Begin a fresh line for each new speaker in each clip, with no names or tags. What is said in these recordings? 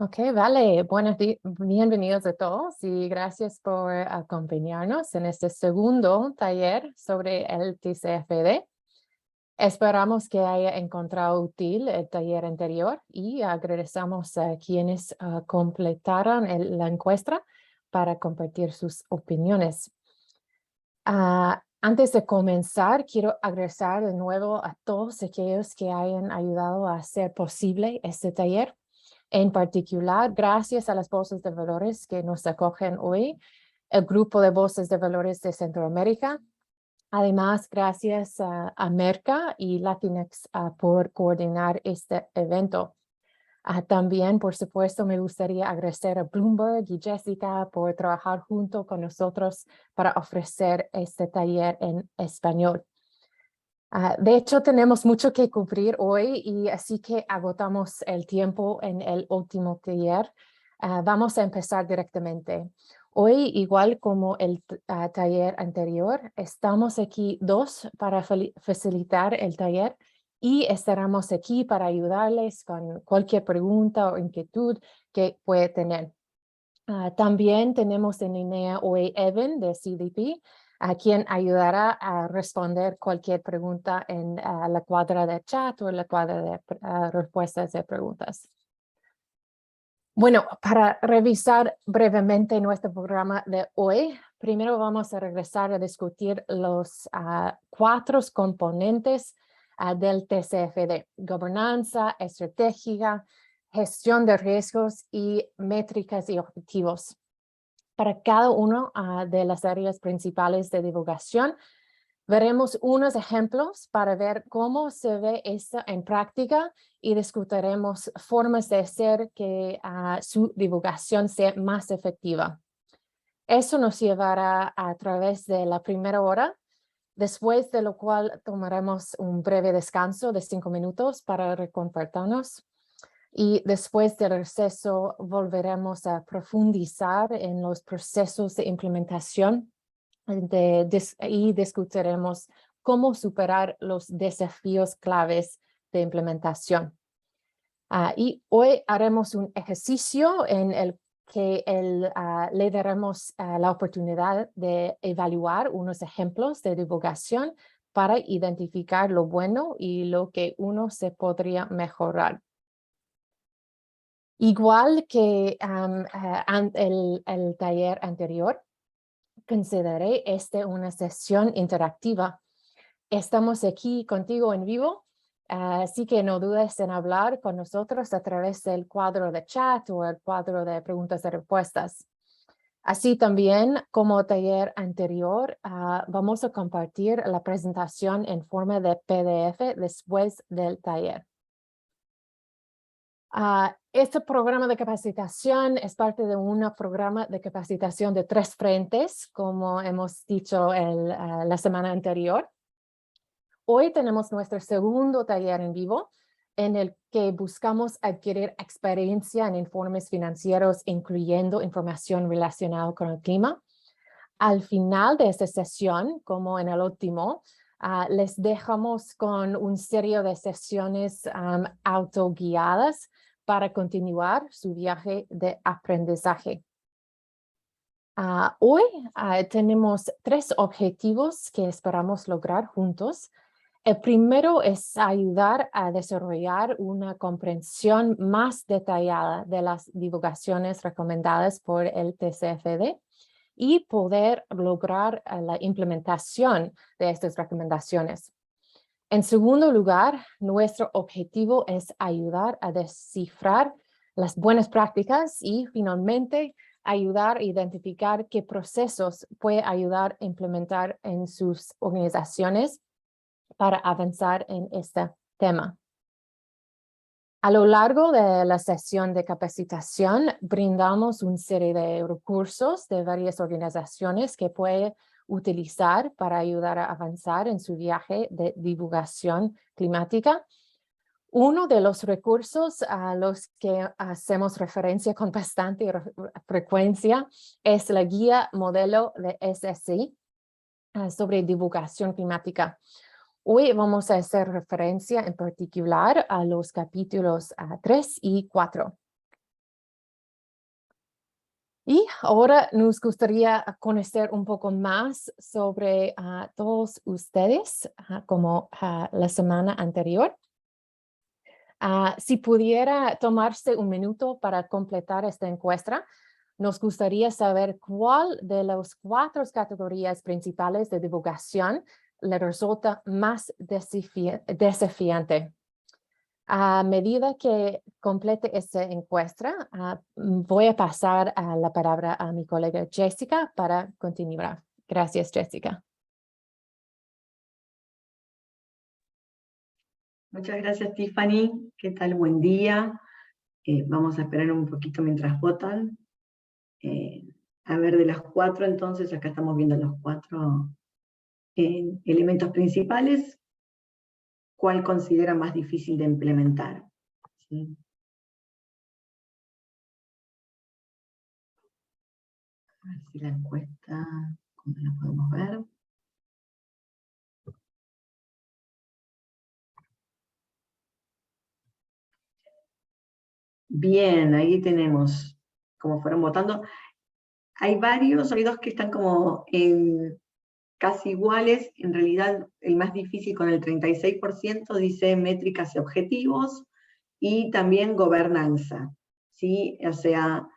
Ok, vale. Bienvenidos a todos y gracias por acompañarnos en este segundo taller sobre el TCFD. Esperamos que haya encontrado útil el taller anterior y agradecemos a quienes completaron la encuesta para compartir sus opiniones. Antes de comenzar, quiero agradecer de nuevo a todos aquellos que hayan ayudado a hacer posible este taller. En particular, gracias a las Voces de Valores que nos acogen hoy, el Grupo de Voces de Valores de Centroamérica. Además, gracias a Merca y Latinx por coordinar este evento. También, por supuesto, me gustaría agradecer a Bloomberg y Jessica por trabajar junto con nosotros para ofrecer este taller en español. De hecho, tenemos mucho que cubrir hoy y así que agotamos el tiempo en el último taller. Vamos a empezar directamente. Hoy, igual como el taller anterior, estamos aquí dos para facilitar el taller y estaremos aquí para ayudarles con cualquier pregunta o inquietud que puede tener. También tenemos en línea hoy Evan de CDP, a quien ayudará a responder cualquier pregunta en la cuadra de chat o en la cuadra de respuestas de preguntas. Bueno, para revisar brevemente nuestro programa de hoy, primero vamos a regresar a discutir los 4 componentes del TCFD: gobernanza, estrategia, gestión de riesgos y métricas y objetivos. Para cada una de las áreas principales de divulgación, veremos unos ejemplos para ver cómo se ve esto en práctica y discutiremos formas de hacer que su divulgación sea más efectiva. Eso nos llevará a través de la primera hora, después de lo cual tomaremos un breve descanso de 5 minutos para reconfortarnos. Y después del receso volveremos a profundizar en los procesos de implementación y discutiremos cómo superar los desafíos claves de implementación. Y hoy haremos un ejercicio en el que le daremos la oportunidad de evaluar unos ejemplos de divulgación para identificar lo bueno y lo que uno se podría mejorar. Igual que el taller anterior, consideré una sesión interactiva. Estamos aquí contigo en vivo, así que no dudes en hablar con nosotros a través del cuadro de chat o el cuadro de preguntas y respuestas. Así también, como taller anterior, vamos a compartir la presentación en forma de PDF después del taller. Este programa de capacitación es parte de un programa de capacitación de 3 frentes, como hemos dicho la semana anterior. Hoy tenemos nuestro segundo taller en vivo, en el que buscamos adquirir experiencia en informes financieros, incluyendo información relacionada con el clima. Al final de esta sesión, como en el último, les dejamos con una serie de sesiones autoguiadas para continuar su viaje de aprendizaje. Hoy tenemos 3 objetivos que esperamos lograr juntos. El primero es ayudar a desarrollar una comprensión más detallada de las divulgaciones recomendadas por el TCFD y poder lograr la implementación de estas recomendaciones. En segundo lugar, nuestro objetivo es ayudar a descifrar las buenas prácticas y finalmente ayudar a identificar qué procesos puede ayudar a implementar en sus organizaciones para avanzar en este tema. A lo largo de la sesión de capacitación, brindamos una serie de recursos de varias organizaciones que puede utilizar para ayudar a avanzar en su viaje de divulgación climática. Uno de los recursos a los que hacemos referencia con bastante frecuencia es la guía modelo de SSI sobre divulgación climática. Hoy vamos a hacer referencia en particular a los capítulos 3 y 4. Y ahora nos gustaría conocer un poco más sobre todos ustedes, como la semana anterior. Si pudiera tomarse un minuto para completar esta encuesta, nos gustaría saber cuál de las 4 categorías principales de divulgación le resulta más desafiante. A medida que complete esta encuesta, voy a pasar la palabra a mi colega Jessica para continuar. Gracias, Jessica.
Muchas gracias, Tiffany. ¿Qué tal? Buen día. Vamos a esperar un poquito mientras votan. A ver, de las 4, entonces, acá estamos viendo los 4 elementos principales. ¿Cuál considera más difícil de implementar? ¿Sí? A ver si la encuesta, ¿cómo la podemos ver? Bien, ahí tenemos cómo fueron votando. Hay dos que están como casi iguales. En realidad, el más difícil con el 36% dice métricas y objetivos, y también gobernanza, ¿sí? O sea,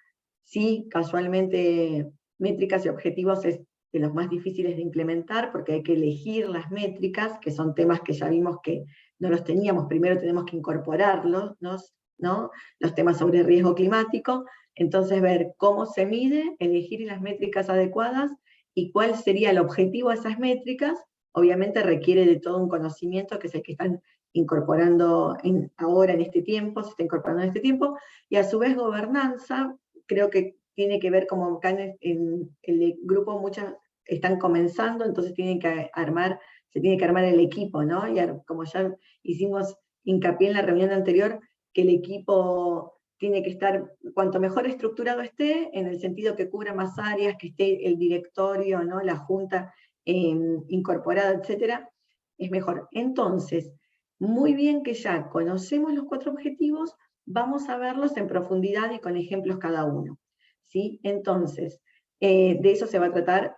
sí, casualmente métricas y objetivos es de los más difíciles de implementar, porque hay que elegir las métricas, que son temas que ya vimos que no los teníamos, primero tenemos que incorporarlos, ¿no? Los temas sobre riesgo climático, entonces ver cómo se mide, elegir las métricas adecuadas, y cuál sería el objetivo de esas métricas. Obviamente requiere de todo un conocimiento, que es el que están incorporando ahora en este tiempo, se está incorporando en este tiempo, y a su vez gobernanza, creo que tiene que ver, como acá en el grupo muchas están comenzando, entonces se tiene que armar el equipo, ¿no? Y como ya hicimos hincapié en la reunión anterior, que el equipo tiene que estar, cuanto mejor estructurado esté, en el sentido que cubra más áreas, que esté el directorio, ¿no? La junta incorporada, etcétera, es mejor. Entonces, muy bien que ya conocemos los 4 objetivos, vamos a verlos en profundidad y con ejemplos cada uno, ¿sí? Entonces, de eso se va a tratar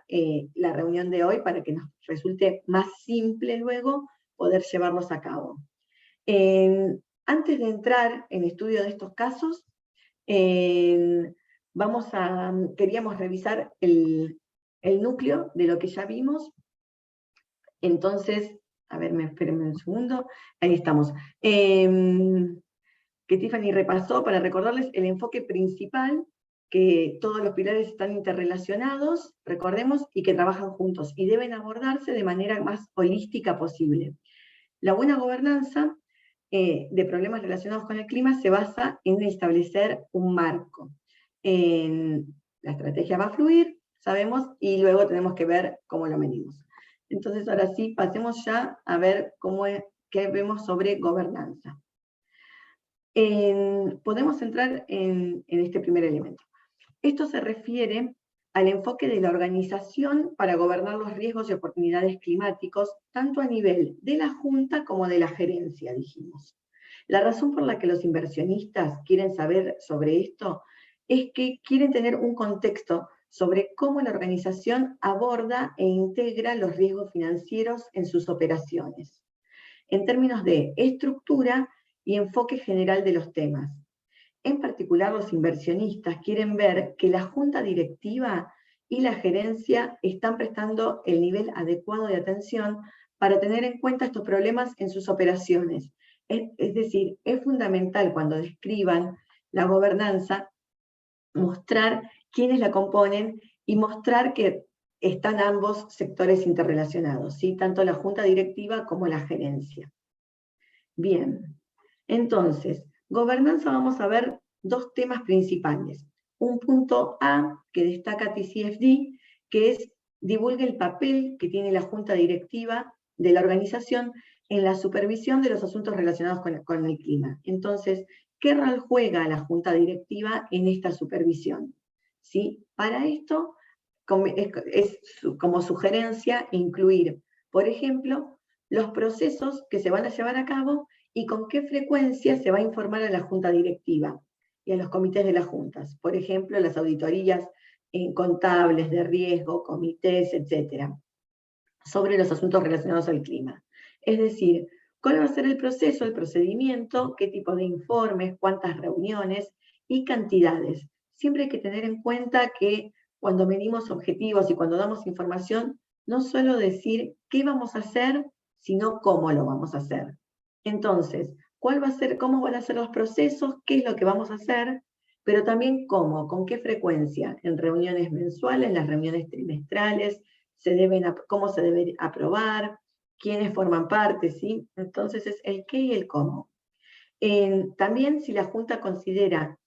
la reunión de hoy, para que nos resulte más simple luego poder llevarlos a cabo. Antes de entrar en estudio de estos casos, queríamos revisar el núcleo de lo que ya vimos. Entonces, a ver, espérenme un segundo, ahí estamos. Que Tiffany repasó para recordarles el enfoque principal, que todos los pilares están interrelacionados, recordemos, y que trabajan juntos, y deben abordarse de manera más holística posible. La buena gobernanza de problemas relacionados con el clima se basa en establecer un marco. La estrategia va a fluir, sabemos, y luego tenemos que ver cómo lo medimos. Entonces, ahora sí, pasemos ya a ver qué vemos sobre gobernanza. Podemos entrar en este primer elemento. Esto se refiere al enfoque de la organización para gobernar los riesgos y oportunidades climáticos, tanto a nivel de la Junta como de la gerencia, dijimos. La razón por la que los inversionistas quieren saber sobre esto es que quieren tener un contexto sobre cómo la organización aborda e integra los riesgos financieros en sus operaciones, en términos de estructura y enfoque general de los temas. En particular, los inversionistas quieren ver que la junta directiva y la gerencia están prestando el nivel adecuado de atención para tener en cuenta estos problemas en sus operaciones. Es decir, es fundamental, cuando describan la gobernanza, mostrar quiénes la componen y mostrar que están ambos sectores interrelacionados, ¿sí? Tanto la junta directiva como la gerencia. Bien, entonces, gobernanza, vamos a ver 2 temas principales. Un punto A, que destaca TCFD, que es divulga el papel que tiene la junta directiva de la organización en la supervisión de los asuntos relacionados con el clima. Entonces, ¿qué rol juega la junta directiva en esta supervisión? ¿Sí? Para esto, es como sugerencia incluir, por ejemplo, los procesos que se van a llevar a cabo y con qué frecuencia se va a informar a la junta directiva. y a los comités de las juntas. Por ejemplo, las auditorías contables, de riesgo, comités, etcétera, sobre los asuntos relacionados al clima. Es decir, ¿cuál va a ser el proceso, el procedimiento, qué tipo de informes, cuántas reuniones y cantidades? Siempre hay que tener en cuenta que cuando medimos objetivos y cuando damos información, no solo decir qué vamos a hacer, sino cómo lo vamos a hacer. Entonces, ¿cuál va a ser, cómo van a ser los procesos, qué es lo que vamos a hacer, pero también cómo, con qué frecuencia, en reuniones mensuales, las reuniones trimestrales, cómo se debe aprobar, quiénes forman parte, ¿sí? Entonces es el qué y el cómo. También si la Junta considera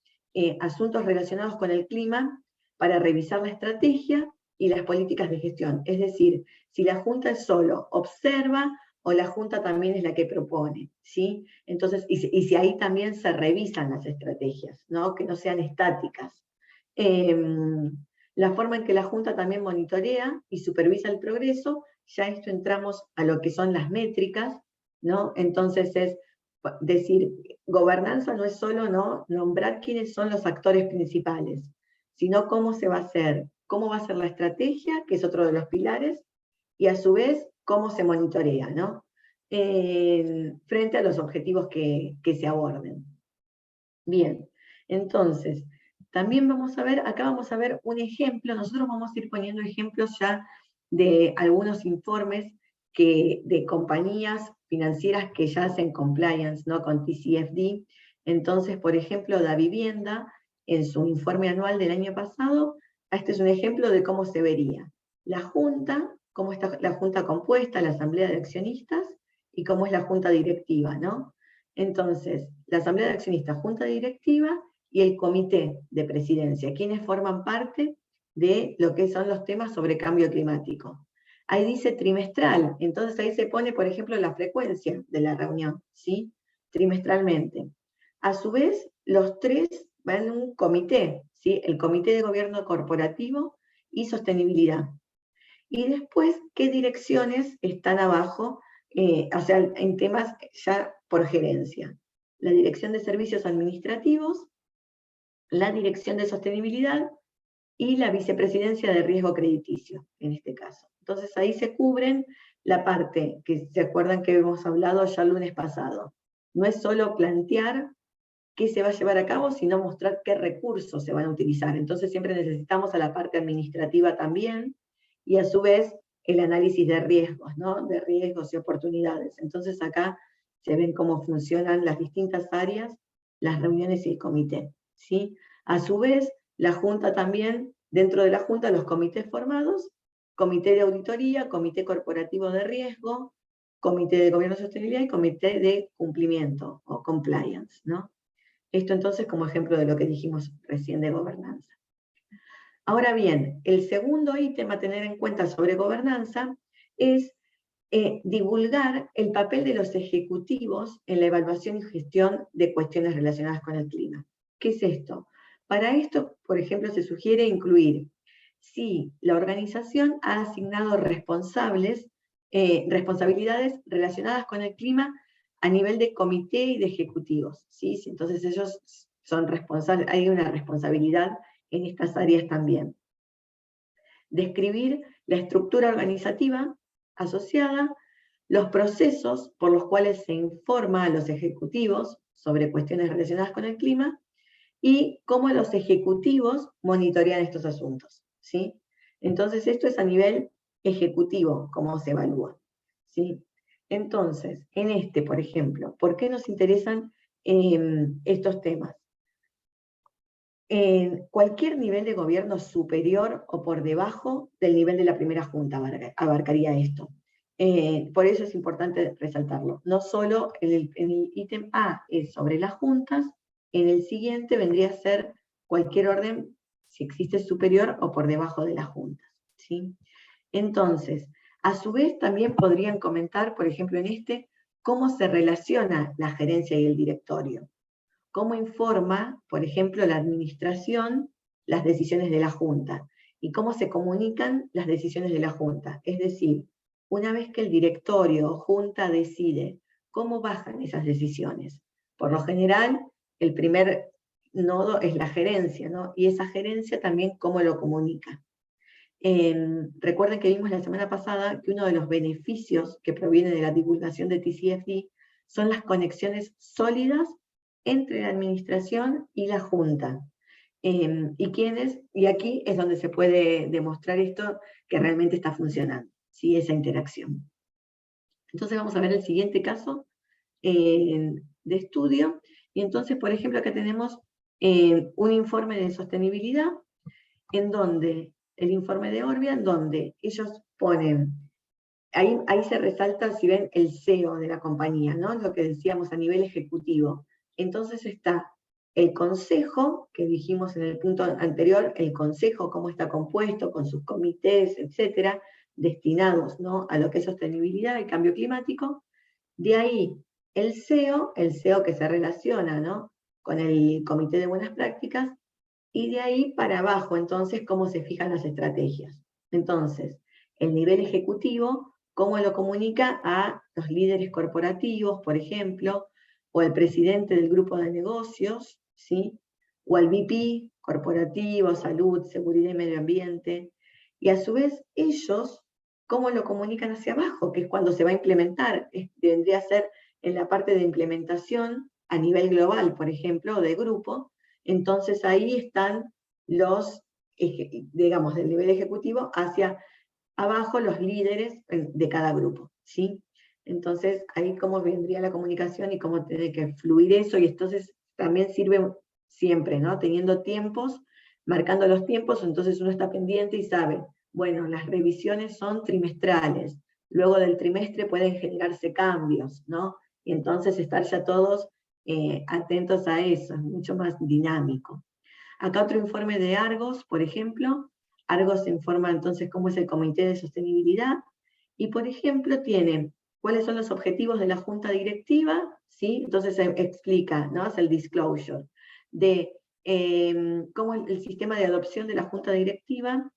asuntos relacionados con el clima para revisar la estrategia y las políticas de gestión. Es decir, si la Junta solo observa o la Junta también es la que propone, ¿sí? Entonces, y si ahí también se revisan las estrategias, ¿no? Que no sean estáticas. La forma en que la Junta también monitorea y supervisa el progreso, ya esto entramos a lo que son las métricas, ¿no? Entonces es decir, gobernanza no es solo, ¿no?, nombrar quiénes son los actores principales, sino cómo se va a hacer, cómo va a ser la estrategia, que es otro de los pilares, y a su vez, cómo se monitorea, ¿no? Frente a los objetivos que se aborden. Bien, entonces, también vamos a ver, acá vamos a ver un ejemplo, nosotros vamos a ir poniendo ejemplos ya de algunos informes de compañías financieras que ya hacen compliance, ¿no?, con TCFD. Entonces, por ejemplo, Da Vivienda, en su informe anual del año pasado, este es un ejemplo de cómo se vería la Junta, cómo está la Junta compuesta, la Asamblea de Accionistas, y cómo es la Junta Directiva, ¿no? Entonces, la Asamblea de Accionistas, Junta Directiva y el Comité de Presidencia, quienes forman parte de lo que son los temas sobre cambio climático. Ahí dice trimestral, entonces ahí se pone, por ejemplo, la frecuencia de la reunión, ¿sí? Trimestralmente. A su vez, los tres van en un comité, ¿sí? El Comité de Gobierno Corporativo y Sostenibilidad. Y después, ¿qué direcciones están abajo? O sea, en temas ya por gerencia. La Dirección de Servicios Administrativos, la Dirección de Sostenibilidad y la Vicepresidencia de Riesgo Crediticio, en este caso. Entonces ahí se cubren la parte que se acuerdan que hemos hablado ya el lunes pasado. No es solo plantear qué se va a llevar a cabo, sino mostrar qué recursos se van a utilizar. Entonces siempre necesitamos a la parte administrativa también, y a su vez el análisis de riesgos, ¿no? De riesgos y oportunidades. Entonces acá se ven cómo funcionan las distintas áreas, las reuniones y el comité, ¿sí? A su vez, la Junta también, dentro de la Junta, los comités formados, comité de auditoría, comité corporativo de riesgo, comité de gobierno de sostenibilidad y comité de cumplimiento o compliance, ¿no? Esto entonces como ejemplo de lo que dijimos recién de gobernanza. Ahora bien, el segundo ítem a tener en cuenta sobre gobernanza es divulgar el papel de los ejecutivos en la evaluación y gestión de cuestiones relacionadas con el clima. ¿Qué es esto? Para esto, por ejemplo, se sugiere incluir si la organización ha asignado responsabilidades relacionadas con el clima a nivel de comité y de ejecutivos, ¿sí? Entonces ellos son responsables, hay una responsabilidad en estas áreas también. Describir la estructura organizativa asociada, los procesos por los cuales se informa a los ejecutivos sobre cuestiones relacionadas con el clima y cómo los ejecutivos monitorean estos asuntos, ¿sí? Entonces esto es a nivel ejecutivo, cómo se evalúa, ¿sí? Entonces, por ejemplo, ¿por qué nos interesan estos temas? En cualquier nivel de gobierno superior o por debajo del nivel de la primera junta abarcaría esto. Por eso es importante resaltarlo. No solo en el ítem A es sobre las juntas, en el siguiente vendría a ser cualquier orden, si existe superior o por debajo de las juntas, ¿sí? Entonces, a su vez también podrían comentar, por ejemplo cómo se relaciona la gerencia y el directorio. Cómo informa, por ejemplo, la administración las decisiones de la Junta y cómo se comunican las decisiones de la Junta. Es decir, una vez que el directorio o Junta decide, ¿cómo bajan esas decisiones? Por lo general, nodo es la gerencia, ¿no? Y esa gerencia también cómo lo comunica. Recuerden que vimos la semana pasada que uno de los beneficios que proviene de la divulgación de TCFD son las conexiones sólidas entre la administración y la Junta. Y aquí es donde se puede demostrar esto, que realmente está funcionando, ¿sí? Esa interacción. Entonces vamos a ver el siguiente caso de estudio. Y entonces, por ejemplo, acá tenemos un informe de sostenibilidad, en donde, el informe de Orbia, en donde ellos ponen, ahí se resalta, si ven, el CEO de la compañía, ¿no? Lo que decíamos a nivel ejecutivo. Entonces está el consejo, que dijimos en el punto anterior, el consejo, cómo está compuesto, con sus comités, etcétera, destinados, ¿no?, a lo que es sostenibilidad y cambio climático. De ahí el CEO que se relaciona, ¿no?, con el comité de buenas prácticas, y de ahí para abajo, entonces, cómo se fijan las estrategias. Entonces, el nivel ejecutivo, cómo lo comunica a los líderes corporativos, por ejemplo, o al presidente del grupo de negocios, ¿sí?, o al VP corporativo, salud, seguridad y medio ambiente, y a su vez ellos, cómo lo comunican hacia abajo, que es cuando se va a implementar, vendría a ser en la parte de implementación a nivel global, por ejemplo, o de grupo. Entonces ahí están los, digamos, del nivel ejecutivo hacia abajo los líderes de cada grupo, ¿sí? Entonces ahí cómo vendría la comunicación y cómo tiene que fluir eso, y entonces también sirve siempre, ¿no?, teniendo tiempos, marcando los tiempos, entonces uno está pendiente y sabe, bueno, las revisiones son trimestrales, luego del trimestre pueden generarse cambios, ¿no? Y entonces estar ya todos atentos a eso, es mucho más dinámico. Acá otro informe de Argos, por ejemplo. Argos informa entonces cómo es el Comité de Sostenibilidad, y por ejemplo tiene cuáles son los objetivos de la Junta Directiva, ¿sí? Entonces explica, ¿no?, es el disclosure, de cómo el sistema de adopción de la Junta Directiva,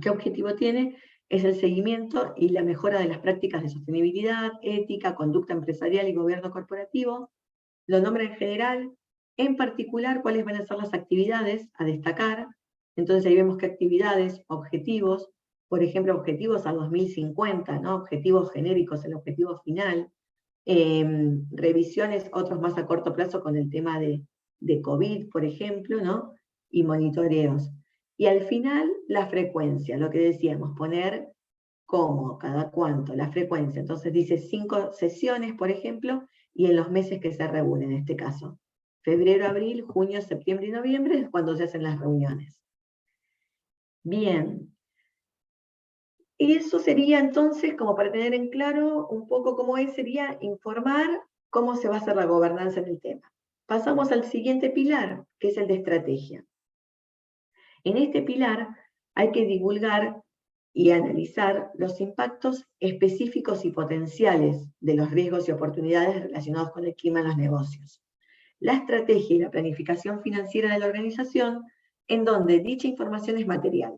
qué objetivo tiene, es el seguimiento y la mejora de las prácticas de sostenibilidad, ética, conducta empresarial y gobierno corporativo. Lo nombra en general, en particular cuáles van a ser las actividades a destacar. Entonces ahí vemos qué actividades, objetivos, por ejemplo, objetivos a 2050, ¿no?, objetivos genéricos, el objetivo final, revisiones, otros más a corto plazo con el tema de COVID, por ejemplo, ¿no?, y monitoreos. Y al final, la frecuencia, lo que decíamos, poner cómo, cada cuánto, la frecuencia. Entonces dice 5 sesiones, por ejemplo, y en los meses que se reúnen, en este caso. Febrero, abril, junio, septiembre y noviembre es cuando se hacen las reuniones. Bien. Y eso sería entonces, como para tener en claro un poco cómo es, sería informar cómo se va a hacer la gobernanza en el tema. Pasamos al siguiente pilar, que es el de estrategia. En este pilar hay que divulgar y analizar los impactos específicos y potenciales de los riesgos y oportunidades relacionados con el clima en los negocios. La estrategia y la planificación financiera de la organización, en donde dicha información es material.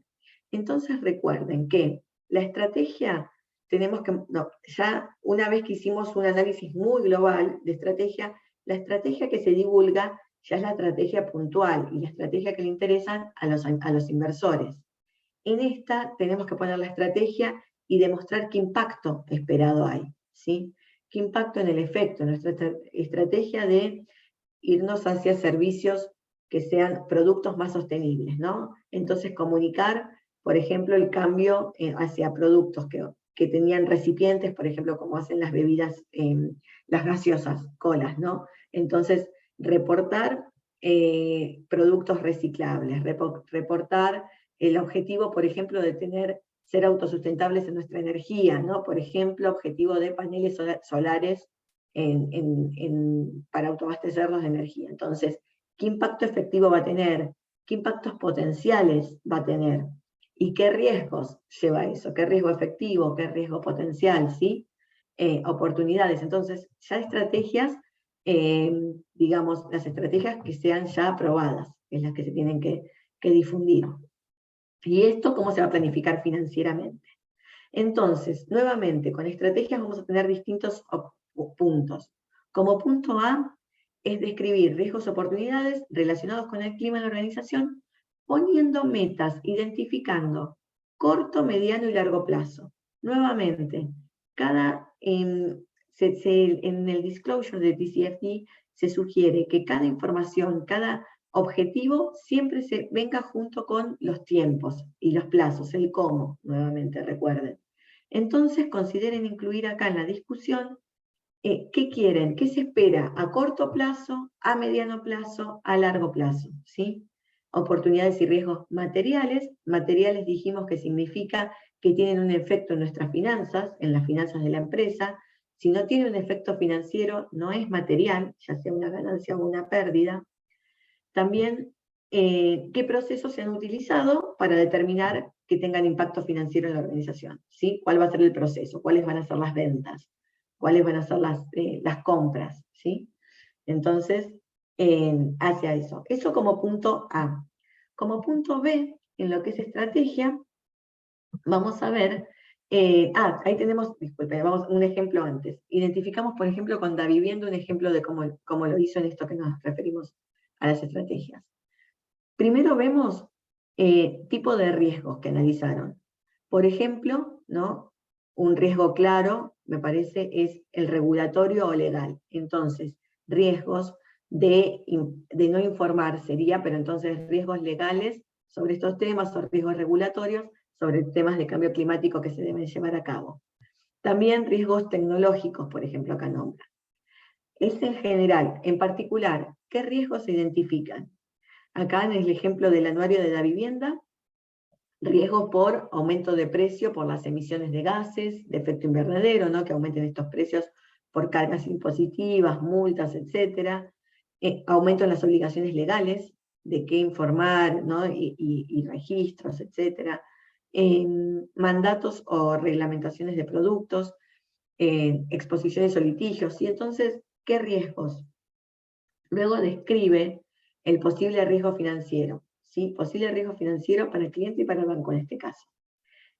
Entonces recuerden que la estrategia, ya una vez que hicimos un análisis muy global de estrategia, la estrategia que se divulga ya es la estrategia puntual y la estrategia que le interesan a los inversores. En esta tenemos que poner la estrategia y demostrar qué impacto esperado hay, ¿sí? Qué impacto en el efecto, nuestra estrategia de irnos hacia servicios que sean productos más sostenibles, ¿no? Entonces comunicar, por ejemplo, el cambio hacia productos que tenían recipientes, por ejemplo, como hacen las bebidas, las gaseosas, colas, ¿no? Entonces, reportar productos reciclables, reportar el objetivo, por ejemplo, de ser autosustentables en nuestra energía, ¿no? Por ejemplo, objetivo de paneles solares para autoabastecernos de energía. Entonces, ¿qué impacto efectivo va a tener? ¿Qué impactos potenciales va a tener? ¿Y qué riesgos lleva eso? ¿Qué riesgo efectivo? ¿Qué riesgo potencial? ¿Sí? Oportunidades. Entonces, ya estrategias, digamos, las estrategias que sean ya aprobadas, es las que se tienen que difundir. ¿Y esto cómo se va a planificar financieramente? Entonces, nuevamente, con estrategias vamos a tener distintos puntos. Como punto A, es describir riesgos y oportunidades relacionados con el clima en la organización, poniendo metas, identificando corto, mediano y largo plazo. Nuevamente, en el disclosure de TCFD se sugiere que cada información, cada objetivo siempre se venga junto con los tiempos y los plazos, el cómo, nuevamente recuerden. Entonces consideren incluir acá en la discusión qué quieren, qué se espera a corto plazo, a mediano plazo, a largo plazo, ¿sí? Oportunidades y riesgos materiales. Materiales dijimos que significa que tienen un efecto en nuestras finanzas, en las finanzas de la empresa. Si no tiene un efecto financiero, no es material, ya sea una ganancia o una pérdida. También, qué procesos se han utilizado para determinar que tengan impacto financiero en la organización, ¿sí? ¿Cuál va a ser el proceso? ¿Cuáles van a ser las ventas? ¿Cuáles van a ser las compras? ¿Sí? Entonces, hacia eso. Eso como punto A. Como punto B, en lo que es estrategia, vamos a ver, ahí tenemos, disculpen, vamos un ejemplo antes. Identificamos, por ejemplo, con Davivienda un ejemplo de cómo lo hizo en esto que nos referimos a las estrategias. Primero vemos tipo de riesgos que analizaron. Por ejemplo, ¿no? Un riesgo claro, me parece, es el regulatorio o legal. Entonces, riesgos de no informar sería, pero entonces riesgos legales sobre estos temas o riesgos regulatorios sobre temas de cambio climático que se deben llevar a cabo. También riesgos tecnológicos, por ejemplo, acá nombra. Es en general, en particular, ¿qué riesgos se identifican? Acá en el ejemplo del anuario de Davivienda, riesgos por aumento de precio por las emisiones de gases, de efecto invernadero, ¿no? Que aumenten estos precios por cargas impositivas, multas, etc. Aumento en las obligaciones legales, de qué informar, ¿no? y registros, etc. Mandatos o reglamentaciones de productos, exposiciones o litigios. Y entonces, ¿qué riesgos? Luego describe el posible riesgo financiero, ¿sí? Posible riesgo financiero para el cliente y para el banco en este caso.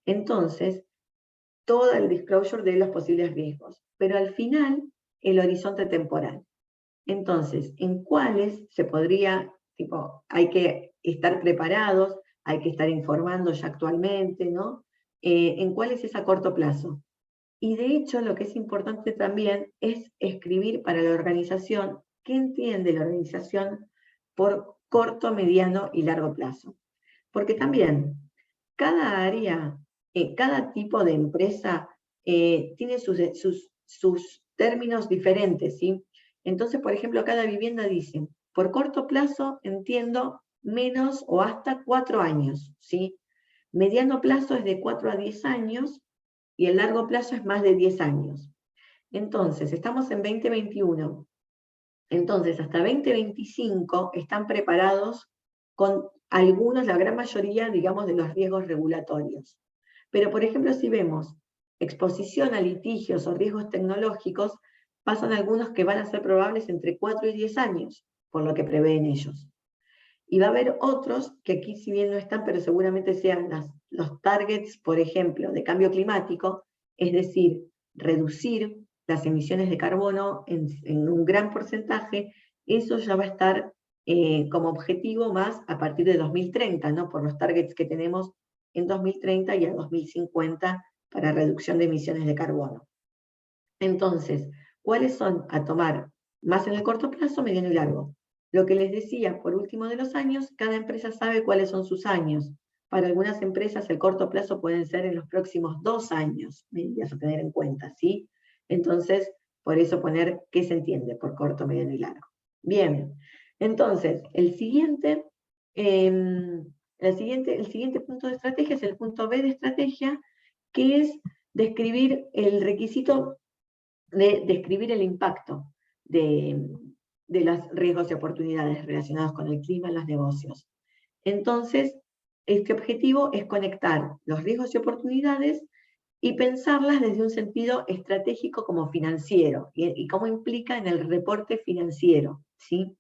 Entonces, todo el disclosure de los posibles riesgos, pero al final, el horizonte temporal. Entonces, ¿en cuáles se podría, hay que estar preparados, hay que estar informando ya actualmente, ¿no? ¿En cuáles es a corto plazo? Y de hecho, lo que es importante también es escribir para la organización qué entiende la organización por corto, mediano y largo plazo. Porque también cada área, cada tipo de empresa tiene sus términos diferentes, ¿sí? Entonces, por ejemplo, cada vivienda dice, por corto plazo entiendo menos o hasta 4 años, ¿sí? Mediano plazo es de 4 a 10 años, y el largo plazo es más de 10 años. Entonces, estamos en 2021. Entonces, hasta 2025 están preparados con algunos, la gran mayoría, digamos, de los riesgos regulatorios. Pero, por ejemplo, si vemos exposición a litigios o riesgos tecnológicos, pasan algunos que van a ser probables entre 4 y 10 años, por lo que prevén ellos. Y va a haber otros que aquí si bien no están, pero seguramente sean los targets, por ejemplo, de cambio climático, es decir, reducir las emisiones de carbono en un gran porcentaje. Eso ya va a estar como objetivo más a partir de 2030, ¿no? Por los targets que tenemos en 2030 y a 2050 para reducción de emisiones de carbono. Entonces, ¿cuáles son a tomar más en el corto plazo, mediano y largo? Lo que les decía, por último de los años, cada empresa sabe cuáles son sus años. Para algunas empresas el corto plazo pueden ser en los próximos 2 años, medidas a tener en cuenta, ¿sí? Entonces, por eso poner qué se entiende por corto, mediano y largo. Bien, entonces, el siguiente punto de estrategia es el punto B de estrategia, que es describir el requisito de describir el impacto de los riesgos y oportunidades relacionados con el clima en los negocios. Entonces, este objetivo es conectar los riesgos y oportunidades y pensarlas desde un sentido estratégico como financiero y cómo implica en el reporte financiero, ¿sí?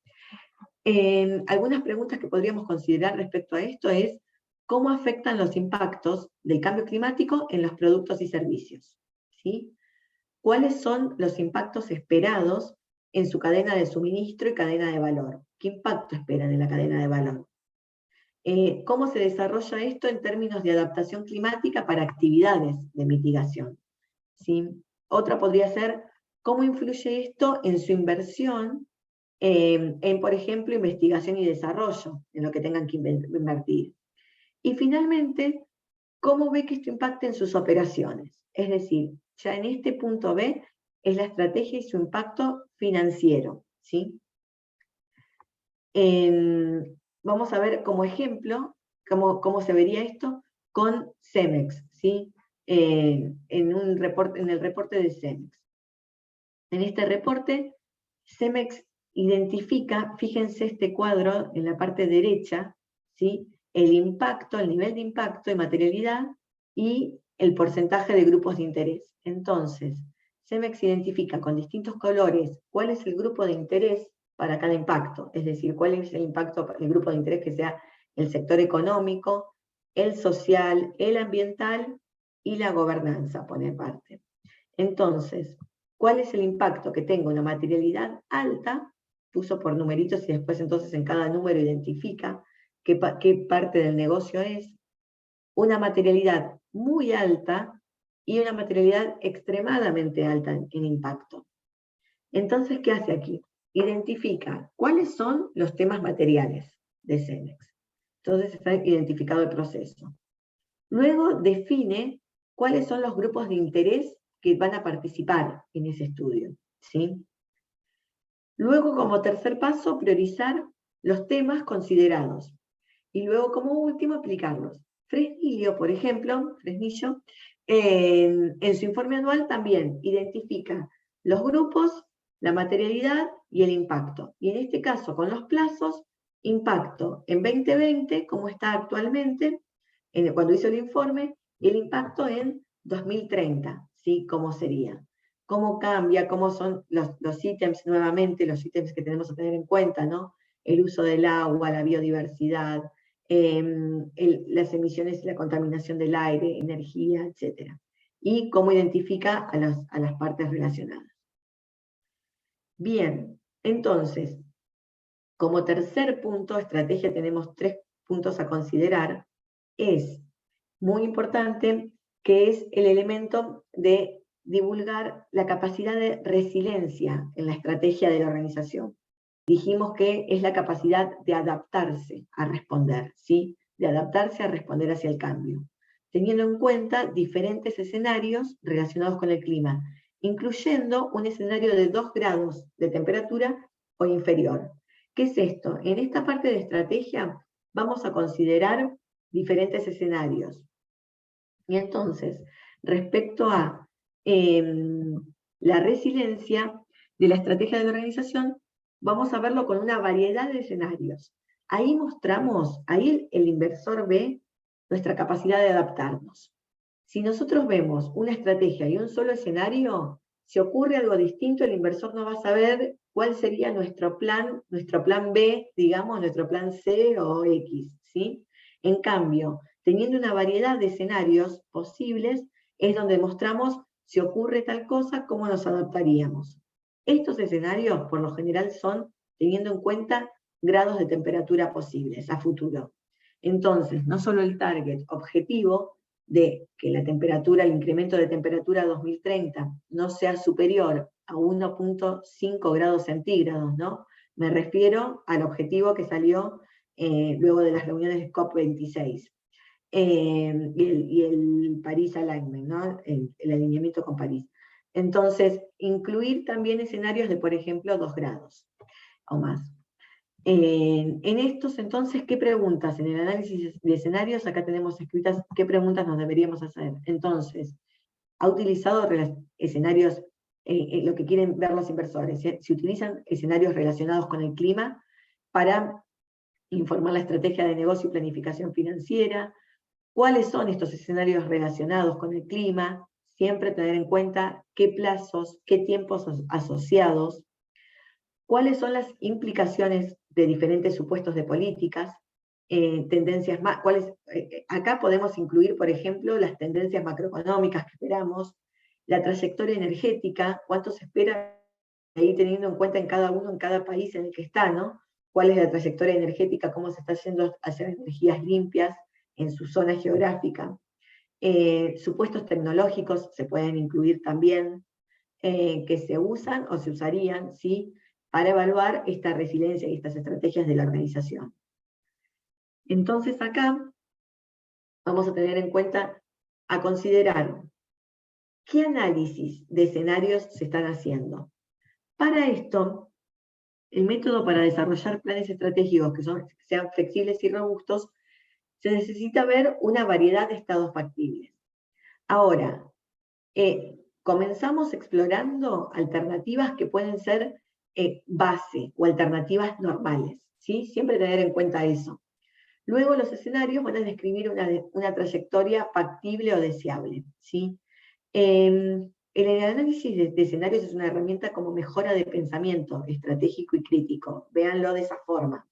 Algunas preguntas que podríamos considerar respecto a esto es cómo afectan los impactos del cambio climático en los productos y servicios, ¿sí? ¿Cuáles son los impactos esperados en su cadena de suministro y cadena de valor. ¿Qué impacto esperan en la cadena de valor? ¿Cómo se desarrolla esto en términos de adaptación climática para actividades de mitigación? ¿Sí? Otra podría ser, ¿cómo influye esto en su inversión en, por ejemplo, investigación y desarrollo, en lo que tengan que invertir? Y finalmente, ¿cómo ve que esto impacta en sus operaciones? Es decir, ya en este punto B es la estrategia y su impacto financiero, ¿sí? Vamos a ver como ejemplo cómo se vería esto con Cemex, ¿sí? En el reporte de Cemex. En este reporte, Cemex identifica, fíjense este cuadro en la parte derecha, ¿sí? El impacto, el nivel de impacto y materialidad y el porcentaje de grupos de interés. Entonces, Cemex identifica con distintos colores cuál es el grupo de interés para cada impacto, es decir, cuál es el impacto, el grupo de interés que sea el sector económico, el social, el ambiental y la gobernanza, pone parte. Entonces, ¿cuál es el impacto que tenga una materialidad alta? Puso por numeritos y después entonces en cada número identifica qué parte del negocio es. Una materialidad muy alta y una materialidad extremadamente alta en impacto. Entonces, ¿qué hace aquí? Identifica cuáles son los temas materiales de Cemex. Entonces está identificado el proceso. Luego define cuáles son los grupos de interés que van a participar en ese estudio, ¿sí? Luego, como tercer paso, priorizar los temas considerados. Y luego, como último, aplicarlos. Fresnillo, por ejemplo, en su informe anual también identifica los grupos, la materialidad y el impacto. Y en este caso, con los plazos, impacto en 2020, como está actualmente, cuando hizo el informe, y el impacto en 2030, ¿sí? ¿Cómo sería? ¿Cómo cambia? ¿Cómo son los ítems nuevamente, los ítems que tenemos que tener en cuenta, ¿no? El uso del agua, la biodiversidad, las emisiones y la contaminación del aire, energía, etc. Y cómo identifica a las partes relacionadas. Bien, entonces, como tercer punto, estrategia, tenemos 3 puntos a considerar. Es muy importante que es el elemento de divulgar la capacidad de resiliencia en la estrategia de la organización. Dijimos que es la capacidad de adaptarse a responder, ¿sí? De adaptarse a responder hacia el cambio, teniendo en cuenta diferentes escenarios relacionados con el clima, incluyendo un escenario de 2 grados de temperatura o inferior. ¿Qué es esto? En esta parte de estrategia vamos a considerar diferentes escenarios. Y entonces, respecto a la resiliencia de la estrategia de la organización, vamos a verlo con una variedad de escenarios. Ahí mostramos, ahí el inversor ve nuestra capacidad de adaptarnos. Si nosotros vemos una estrategia y un solo escenario, si ocurre algo distinto, el inversor no va a saber cuál sería nuestro plan B, digamos, nuestro plan C o X, ¿sí? En cambio, teniendo una variedad de escenarios posibles, es donde mostramos si ocurre tal cosa, cómo nos adaptaríamos. Estos escenarios, por lo general, son teniendo en cuenta grados de temperatura posibles a futuro. Entonces, no solo el target objetivo de que la temperatura, el incremento de temperatura 2030 no sea superior a 1.5 grados centígrados, ¿no? Me refiero al objetivo que salió luego de las reuniones de COP26. Y el Paris Alignment, ¿no? El alineamiento con París. Entonces, incluir también escenarios de, por ejemplo, 2 grados o más. En estos, entonces, ¿qué preguntas? En el análisis de escenarios, acá tenemos escritas qué preguntas nos deberíamos hacer. Entonces, ha utilizado escenarios, lo que quieren ver los inversores, se utilizan escenarios relacionados con el clima para informar la estrategia de negocio y planificación financiera. ¿Cuáles son estos escenarios relacionados con el clima? Siempre tener en cuenta qué plazos, qué tiempos asociados, cuáles son las implicaciones de diferentes supuestos de políticas, tendencias más, acá podemos incluir, por ejemplo, las tendencias macroeconómicas que esperamos, la trayectoria energética, cuánto se espera ahí teniendo en cuenta en cada uno, en cada país en el que está, ¿no? Cuál es la trayectoria energética, cómo se está yendo hacia energías limpias en su zona geográfica. Supuestos tecnológicos se pueden incluir también, que se usan o se usarían, ¿sí?, para evaluar esta resiliencia y estas estrategias de la organización. Entonces acá vamos a tener en cuenta, a considerar qué análisis de escenarios se están haciendo. Para esto, el método para desarrollar planes estratégicos que sean flexibles y robustos, se necesita ver una variedad de estados factibles. Ahora, comenzamos explorando alternativas que pueden ser base o alternativas normales, ¿sí? Siempre tener en cuenta eso. Luego los escenarios van a describir una trayectoria factible o deseable, ¿sí? El análisis de escenarios es una herramienta como mejora de pensamiento estratégico y crítico, véanlo de esa forma.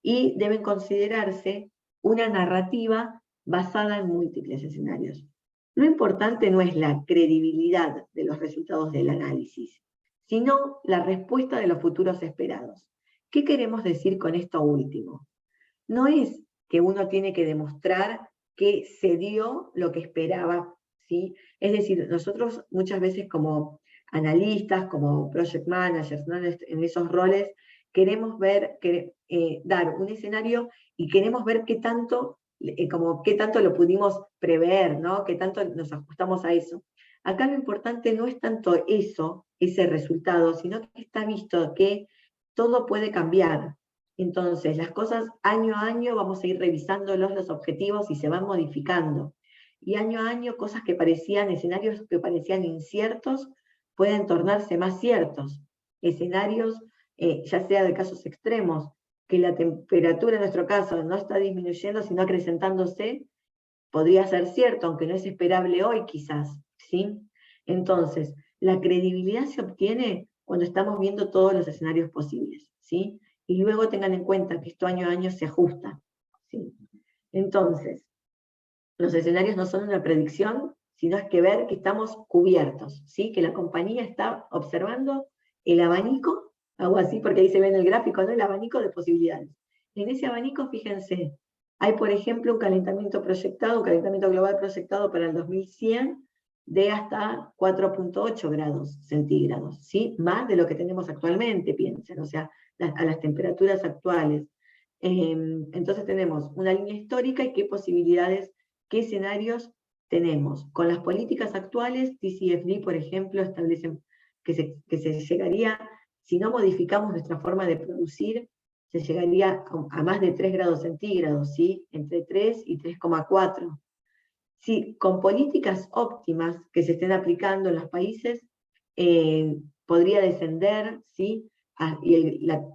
Y deben considerarse una narrativa basada en múltiples escenarios. Lo importante no es la credibilidad de los resultados del análisis, sino la respuesta de los futuros esperados. ¿Qué queremos decir con esto último? No es que uno tiene que demostrar que se dio lo que esperaba, ¿sí? Es decir, nosotros muchas veces como analistas, como project managers, ¿no?, en esos roles, queremos ver, dar un escenario y queremos ver qué tanto lo pudimos prever, ¿no?, qué tanto nos ajustamos a eso. Acá lo importante no es tanto eso, ese resultado, sino que está visto que todo puede cambiar. Entonces, las cosas año a año vamos a ir revisando los objetivos y se van modificando. Y año a año cosas que escenarios que parecían inciertos, pueden tornarse más ciertos. Escenarios, ya sea de casos extremos, que la temperatura en nuestro caso no está disminuyendo, sino acrecentándose, podría ser cierto, aunque no es esperable hoy quizás, ¿sí? Entonces, la credibilidad se obtiene cuando estamos viendo todos los escenarios posibles, ¿sí? Y luego tengan en cuenta que esto año a año se ajusta, ¿sí? Entonces, los escenarios no son una predicción, sino es que ver que estamos cubiertos, ¿sí? Que la compañía está observando el abanico, algo así, porque ahí se ve en el gráfico, ¿no?, el abanico de posibilidades. En ese abanico, fíjense, hay, por ejemplo, un calentamiento global proyectado para el 2100 de hasta 4.8 grados centígrados, ¿sí? Más de lo que tenemos actualmente, piensen, o sea, a las temperaturas actuales. Entonces tenemos una línea histórica y qué posibilidades, qué escenarios tenemos. Con las políticas actuales, TCFD, por ejemplo, establecen que se llegaría, si no modificamos nuestra forma de producir, se llegaría a más de 3 grados centígrados, ¿sí? Entre 3 y 3,4. Sí, con políticas óptimas que se estén aplicando en los países, podría descender, ¿sí? Y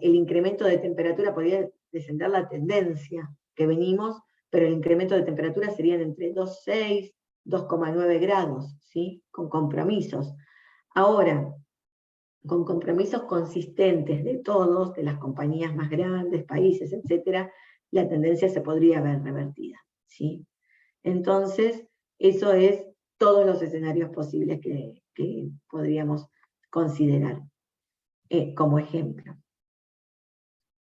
el incremento de temperatura podría descender la tendencia que venimos, pero el incremento de temperatura serían entre 2,6, 2,9 grados, ¿sí? Con compromisos. Ahora, con compromisos consistentes de todos, de las compañías más grandes, países, etcétera, la tendencia se podría ver revertida, ¿sí? Entonces, eso es todos los escenarios posibles que podríamos considerar como ejemplo.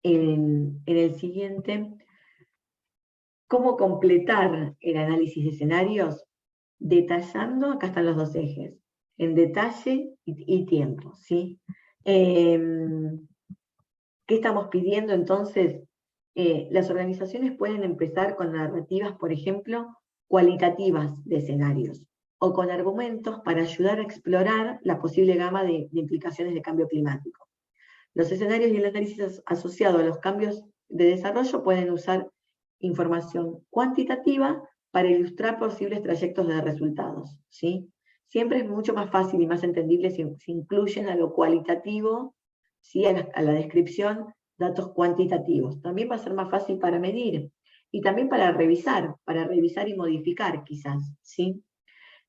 En el siguiente, ¿cómo completar el análisis de escenarios? Detallando, acá están los dos ejes, en detalle y tiempo, ¿sí? ¿Qué estamos pidiendo entonces? Las organizaciones pueden empezar con narrativas, por ejemplo, cualitativas de escenarios, o con argumentos para ayudar a explorar la posible gama de implicaciones de cambio climático. Los escenarios y el análisis asociado a los cambios de desarrollo pueden usar información cuantitativa para ilustrar posibles trayectos de resultados, ¿sí? Siempre es mucho más fácil y más entendible si incluyen a lo cualitativo, ¿sí?, a la descripción, datos cuantitativos. También va a ser más fácil para medir y también para revisar y modificar quizás, ¿sí?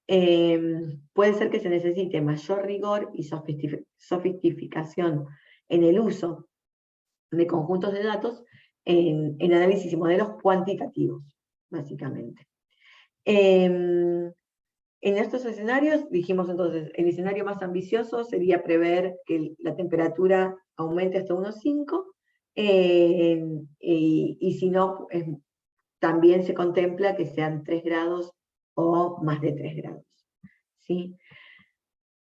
Puede ser que se necesite mayor rigor y sofisticación en el uso de conjuntos de datos en análisis y modelos cuantitativos, básicamente. En estos escenarios, dijimos entonces, el escenario más ambicioso sería prever que la temperatura aumente hasta 1,5, y si no, también se contempla que sean 3 grados o más de 3 grados. ¿Sí?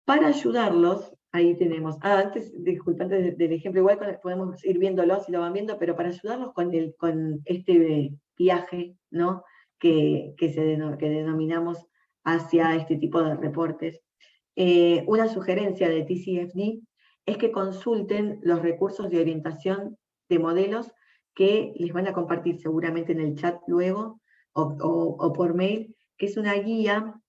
Para ayudarlos, ahí tenemos, antes del ejemplo, igual podemos ir viéndolo si lo van viendo, pero para ayudarlos con este viaje, ¿no? que denominamos hacia este tipo de reportes, una sugerencia de TCFD es que consulten los recursos de orientación de modelos que les van a compartir seguramente en el chat luego o por mail, que es una guía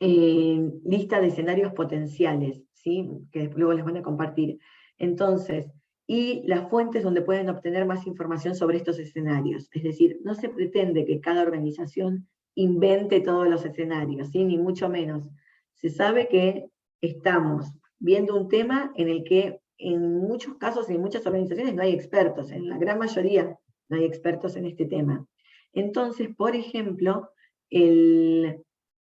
lista de escenarios potenciales, ¿sí? Que luego les van a compartir. Entonces, y las fuentes donde pueden obtener más información sobre estos escenarios. Es decir, no se pretende que cada organización invente todos los escenarios, ¿sí? Ni mucho menos. Se sabe que estamos viendo un tema en el que en muchos casos y en muchas organizaciones no hay expertos, en la gran mayoría no hay expertos en este tema. Entonces, por ejemplo, el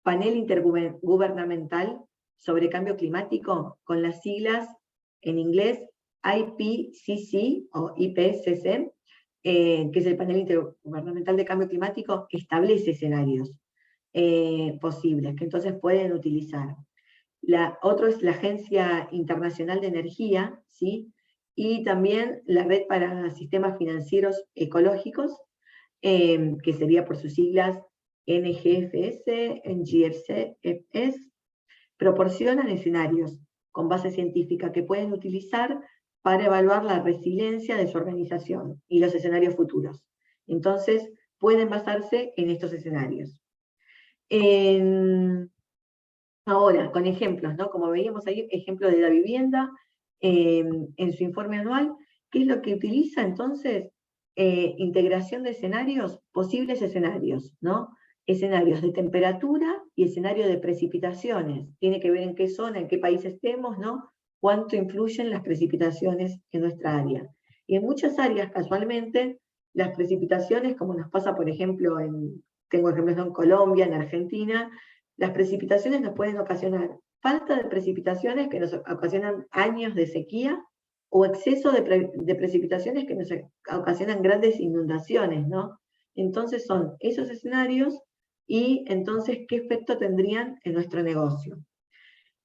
Panel Intergubernamental sobre Cambio Climático, con las siglas en inglés IPCC o IPCC, que es el Panel Intergubernamental de Cambio Climático, establece escenarios posibles que entonces pueden utilizar. Otro es la Agencia Internacional de Energía, ¿sí? Y también la Red para Sistemas Financieros Ecológicos, que sería por sus siglas NGFS, NGFS, proporcionan escenarios con base científica que pueden utilizar para evaluar la resiliencia de su organización y los escenarios futuros. Entonces, pueden basarse en estos escenarios. Ahora, con ejemplos, ¿no? Como veíamos ahí, ejemplo de la vivienda, en su informe anual, ¿qué es lo que utiliza entonces? Integración de escenarios, posibles escenarios, ¿no? Escenarios de temperatura y escenario de precipitaciones. Tiene que ver en qué zona, en qué país estemos, ¿no? Cuánto influyen las precipitaciones en nuestra área. Y en muchas áreas, casualmente, las precipitaciones, como nos pasa, por ejemplo, tengo ejemplos en Colombia, en Argentina, las precipitaciones nos pueden ocasionar falta de precipitaciones que nos ocasionan años de sequía, o exceso de precipitaciones que nos ocasionan grandes inundaciones, ¿no? Entonces son esos escenarios y entonces qué efecto tendrían en nuestro negocio.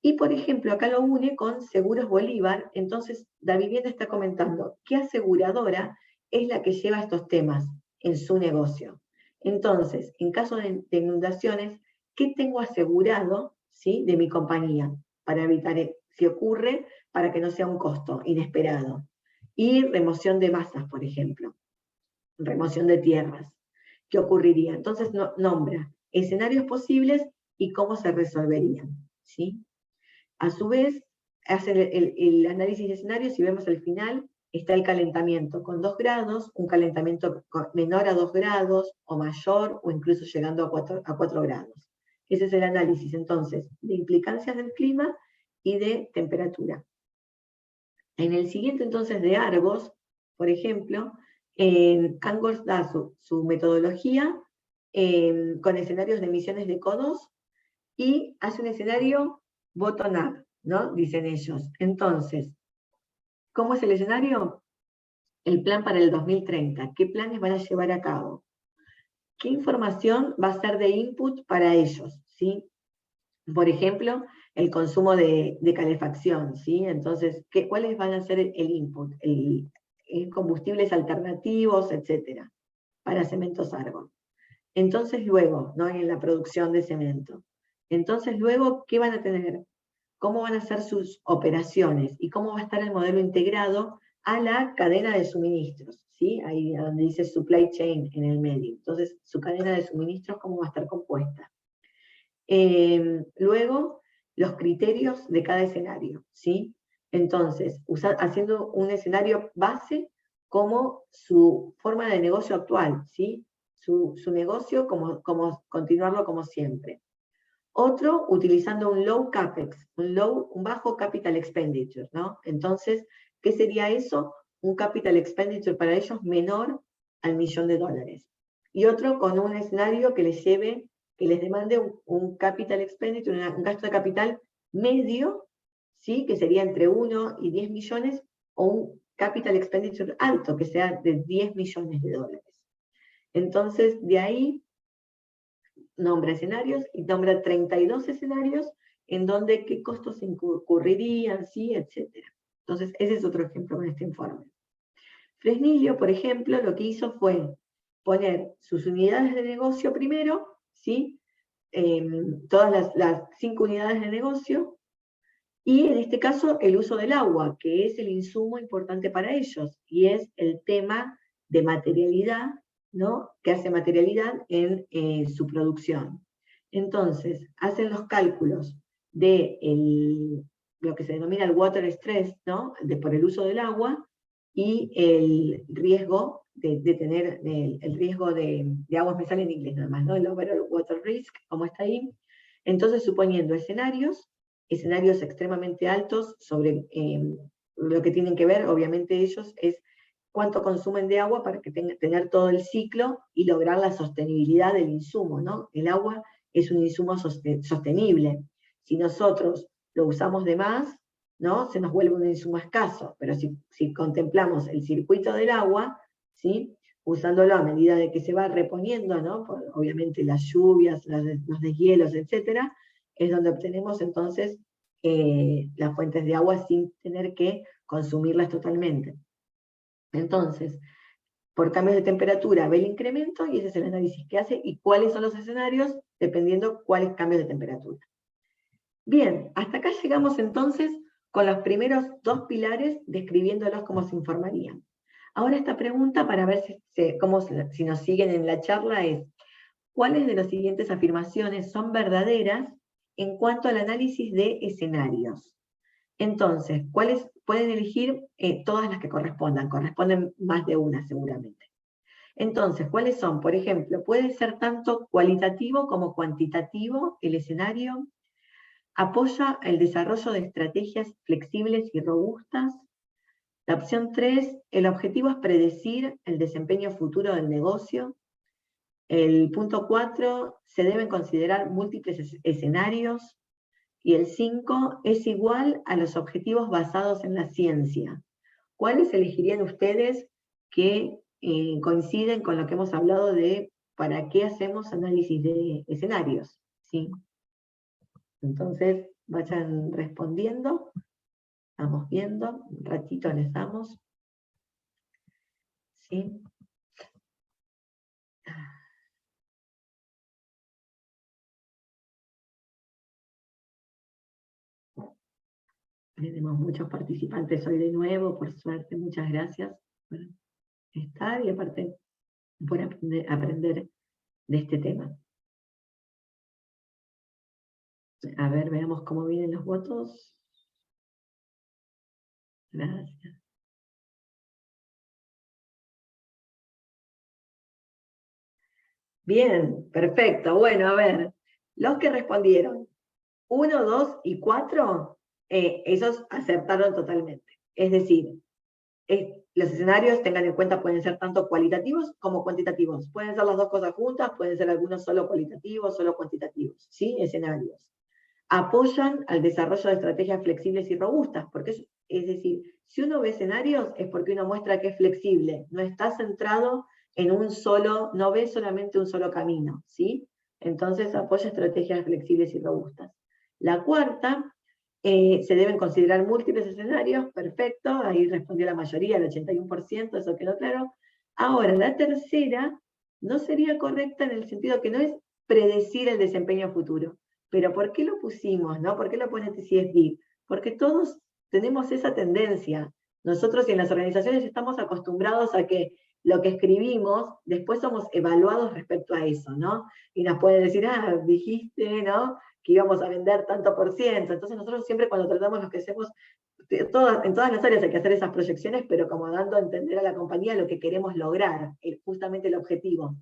Y por ejemplo, acá lo une con Seguros Bolívar, entonces Da Vivienda está comentando qué aseguradora es la que lleva estos temas en su negocio. Entonces, en caso de inundaciones, ¿qué tengo asegurado, ¿sí? De mi compañía para evitar, si ocurre, para que no sea un costo inesperado? Y remoción de masas, por ejemplo, remoción de tierras. ¿Qué ocurriría? Entonces nombra escenarios posibles y cómo se resolverían, ¿sí? A su vez, hace el análisis de escenarios y vemos al final, está el calentamiento con 2 grados, un calentamiento menor a 2 grados, o mayor, o incluso llegando a 4 grados. Ese es el análisis, entonces, de implicancias del clima y de temperatura. En el siguiente, entonces, de Argos, por ejemplo, Argos da su metodología con escenarios de emisiones de CO2 y hace un escenario bottom-up, ¿no? Dicen ellos. Entonces, ¿cómo es el escenario? El plan para el 2030. ¿Qué planes van a llevar a cabo? ¿Qué información va a ser de input para ellos? ¿Sí? Por ejemplo, el consumo de calefacción, ¿sí? Entonces, ¿cuáles van a ser el input? Combustibles alternativos, etcétera, para cementos Argos. Entonces, luego, ¿no? En la producción de cemento. Entonces, luego, ¿qué van a tener? ¿Cómo van a ser sus operaciones? ¿Y cómo va a estar el modelo integrado a la cadena de suministros? ¿Sí? Ahí donde dice supply chain en el medio. Entonces, su cadena de suministros, ¿cómo va a estar compuesta? Luego, los criterios de cada escenario, ¿sí? Entonces, haciendo un escenario base como su forma de negocio actual, ¿sí? Su negocio, como continuarlo como siempre. Otro, utilizando un low CAPEX, un bajo capital expenditure, ¿no? Entonces, ¿qué sería eso? Un capital expenditure para ellos menor al $1.000.000. Y otro con un escenario que les lleve que les demande un capital expenditure, un gasto de capital medio, ¿sí? Que sería entre 1 y 10 millones, o un capital expenditure alto, que sea de 10 millones de dólares. Entonces, de ahí nombra escenarios y nombra 32 escenarios en donde qué costos incurrirían, ¿sí? Etcétera. Entonces, ese es otro ejemplo con este informe. Fresnillo, por ejemplo, lo que hizo fue poner sus unidades de negocio primero, ¿sí? Todas las 5 unidades de negocio, y en este caso el uso del agua, que es el insumo importante para ellos, y es el tema de materialidad, ¿no? Que hace materialidad en su producción. Entonces, hacen los cálculos de lo que se denomina el water stress, ¿no? Por el uso del agua, y el riesgo de tener, el riesgo de aguas, me sale en inglés nada más, ¿no? El overall water risk, como está ahí. Entonces, suponiendo escenarios extremadamente altos sobre lo que tienen que ver, obviamente ellos, es cuánto consumen de agua para que tener todo el ciclo y lograr la sostenibilidad del insumo, ¿no? El agua es un insumo sostenible. Si nosotros lo usamos de más, ¿no? Se nos vuelve un insumo escaso, pero si contemplamos el circuito del agua, ¿sí? Usándolo a medida de que se va reponiendo, ¿no? Por, obviamente las lluvias, los deshielos, etcétera, es donde obtenemos entonces las fuentes de agua sin tener que consumirlas totalmente. Entonces, por cambios de temperatura ve el incremento y ese es el análisis que hace y cuáles son los escenarios dependiendo cuáles cambios de temperatura. Bien, hasta acá llegamos entonces con los primeros 2 pilares describiéndolos cómo se informarían. Ahora esta pregunta para ver si nos siguen en la charla es, ¿cuáles de las siguientes afirmaciones son verdaderas en cuanto al análisis de escenarios? Entonces, ¿cuáles pueden elegir? Todas las que corresponden más de una seguramente. Entonces, ¿cuáles son? Por ejemplo, puede ser tanto cualitativo como cuantitativo el escenario, apoya el desarrollo de estrategias flexibles y robustas. La opción 3, el objetivo es predecir el desempeño futuro del negocio. El punto 4, se deben considerar múltiples escenarios. Y el 5, es igual a los objetivos basados en la ciencia. ¿Cuáles elegirían ustedes que coinciden con lo que hemos hablado de para qué hacemos análisis de escenarios? ¿Sí? Entonces, vayan respondiendo. Vamos viendo, un ratito les damos. ¿Sí? Tenemos muchos participantes hoy de nuevo, por suerte, muchas gracias por estar y aparte por aprender de este tema. A ver, veamos cómo vienen los votos. Gracias. Bien, perfecto. Bueno, a ver, los que respondieron 1, 2 y 4, esos acertaron totalmente. Es decir, los escenarios, tengan en cuenta, pueden ser tanto cualitativos como cuantitativos. Pueden ser las dos cosas juntas, pueden ser algunos solo cualitativos, solo cuantitativos, ¿sí? Escenarios. Apoyan al desarrollo de estrategias flexibles y robustas, porque es decir, si uno ve escenarios es porque uno muestra que es flexible, no está centrado en no ve solamente un solo camino, ¿sí? Entonces apoya estrategias flexibles y robustas. La cuarta, se deben considerar múltiples escenarios, perfecto, ahí respondió la mayoría, el 81%, eso quedó claro. Ahora, la tercera no sería correcta en el sentido que no es predecir el desempeño futuro. Pero ¿por qué lo pusimos, no? ¿Por qué lo pone TCFD? Porque todos tenemos esa tendencia. Nosotros en las organizaciones estamos acostumbrados a que lo que escribimos, después somos evaluados respecto a eso, ¿no? Y nos pueden decir, dijiste, ¿no? Que íbamos a vender tanto por ciento. Entonces nosotros siempre cuando tratamos lo que hacemos, en todas las áreas hay que hacer esas proyecciones, pero como dando a entender a la compañía lo que queremos lograr, justamente el objetivo.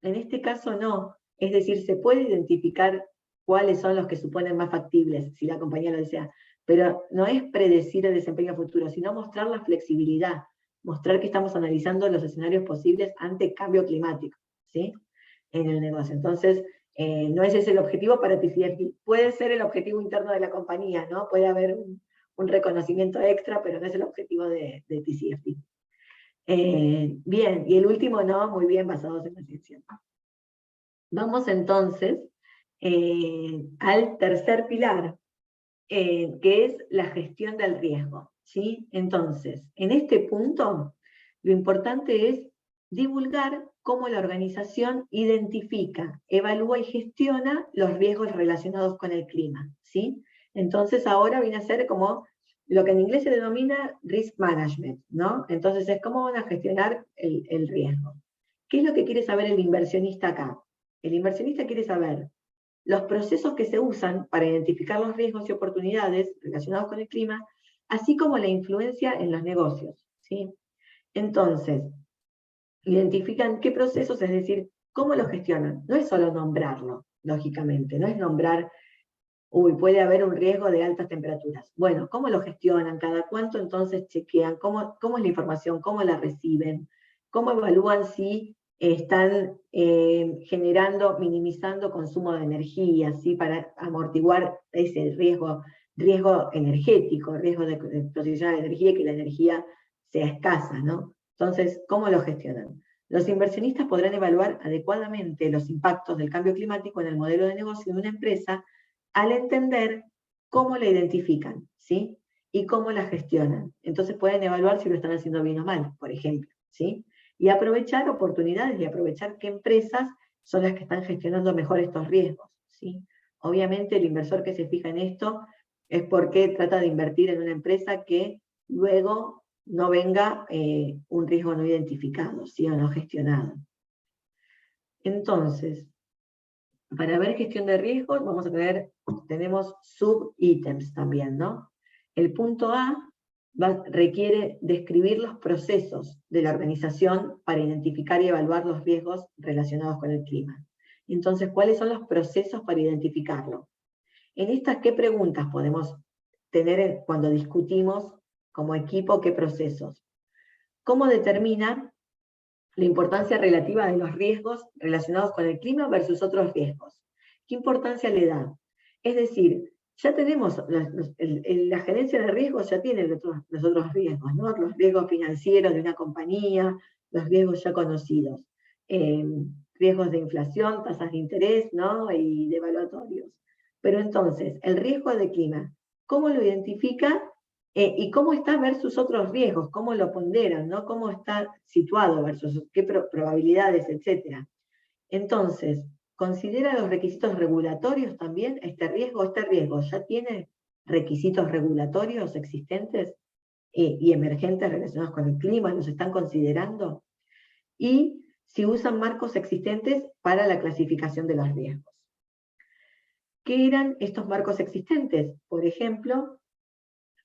En este caso no, es decir, se puede identificar cuáles son los que suponen más factibles, si la compañía lo desea, pero no es predecir el desempeño futuro, sino mostrar la flexibilidad, mostrar que estamos analizando los escenarios posibles ante cambio climático, ¿sí? En el negocio. Entonces, No ese es el objetivo para TCFD. Puede ser el objetivo interno de la compañía, ¿no? Puede haber un reconocimiento extra, pero no es el objetivo de TCFD. Bien, y el último no, muy bien, basados en la ciencia. Vamos entonces al tercer pilar, que es la gestión del riesgo, ¿sí? Entonces, en este punto, lo importante es divulgar cómo la organización identifica, evalúa y gestiona los riesgos relacionados con el clima, ¿sí? Entonces ahora viene a ser como lo que en inglés se denomina risk management, ¿no? Entonces es cómo van a gestionar el riesgo. ¿Qué es lo que quiere saber el inversionista acá? El inversionista quiere saber los procesos que se usan para identificar los riesgos y oportunidades relacionados con el clima, así como la influencia en los negocios, ¿sí? Entonces, identifican qué procesos, es decir, cómo los gestionan. No es solo nombrarlo, lógicamente, no es nombrar, uy, puede haber un riesgo de altas temperaturas. Bueno, ¿cómo lo gestionan? ¿Cada cuánto entonces chequean? ¿Cómo es la información? ¿Cómo la reciben? ¿Cómo evalúan si están generando, minimizando consumo de energía, ¿sí? Para amortiguar ese riesgo energético, riesgo de exposición a la energía y que la energía sea escasa, ¿no? Entonces, ¿cómo lo gestionan? Los inversionistas podrán evaluar adecuadamente los impactos del cambio climático en el modelo de negocio de una empresa al entender cómo la identifican, ¿sí? Y cómo la gestionan. Entonces pueden evaluar si lo están haciendo bien o mal, por ejemplo, ¿sí? Y aprovechar oportunidades y aprovechar qué empresas son las que están gestionando mejor estos riesgos, ¿sí? Obviamente el inversor que se fija en esto es porque trata de invertir en una empresa que luego no venga un riesgo no identificado, ¿sí? O no gestionado. Entonces, para ver gestión de riesgos, tenemos sub-ítems también, ¿no? El punto A requiere describir los procesos de la organización para identificar y evaluar los riesgos relacionados con el clima. Entonces, ¿cuáles son los procesos para identificarlo? En estas, ¿qué preguntas podemos tener cuando discutimos como equipo qué procesos? ¿Cómo determina la importancia relativa de los riesgos relacionados con el clima versus otros riesgos? ¿Qué importancia le da? Es decir, ya tenemos, la gerencia de riesgos ya tiene los otros riesgos, ¿no? Los riesgos financieros de una compañía, los riesgos ya conocidos. Riesgos de inflación, tasas de interés, ¿no? Y devaluatorios. Pero entonces, el riesgo de clima, ¿cómo lo identifica? Y cómo está versus otros riesgos, cómo lo ponderan, ¿no? Cómo está situado versus qué probabilidades, etc. Entonces, ¿considera los requisitos regulatorios también este riesgo? ¿Este riesgo ya tiene requisitos regulatorios existentes y emergentes relacionados con el clima? ¿Los están considerando? Y si usan marcos existentes para la clasificación de los riesgos. ¿Qué eran estos marcos existentes? Por ejemplo,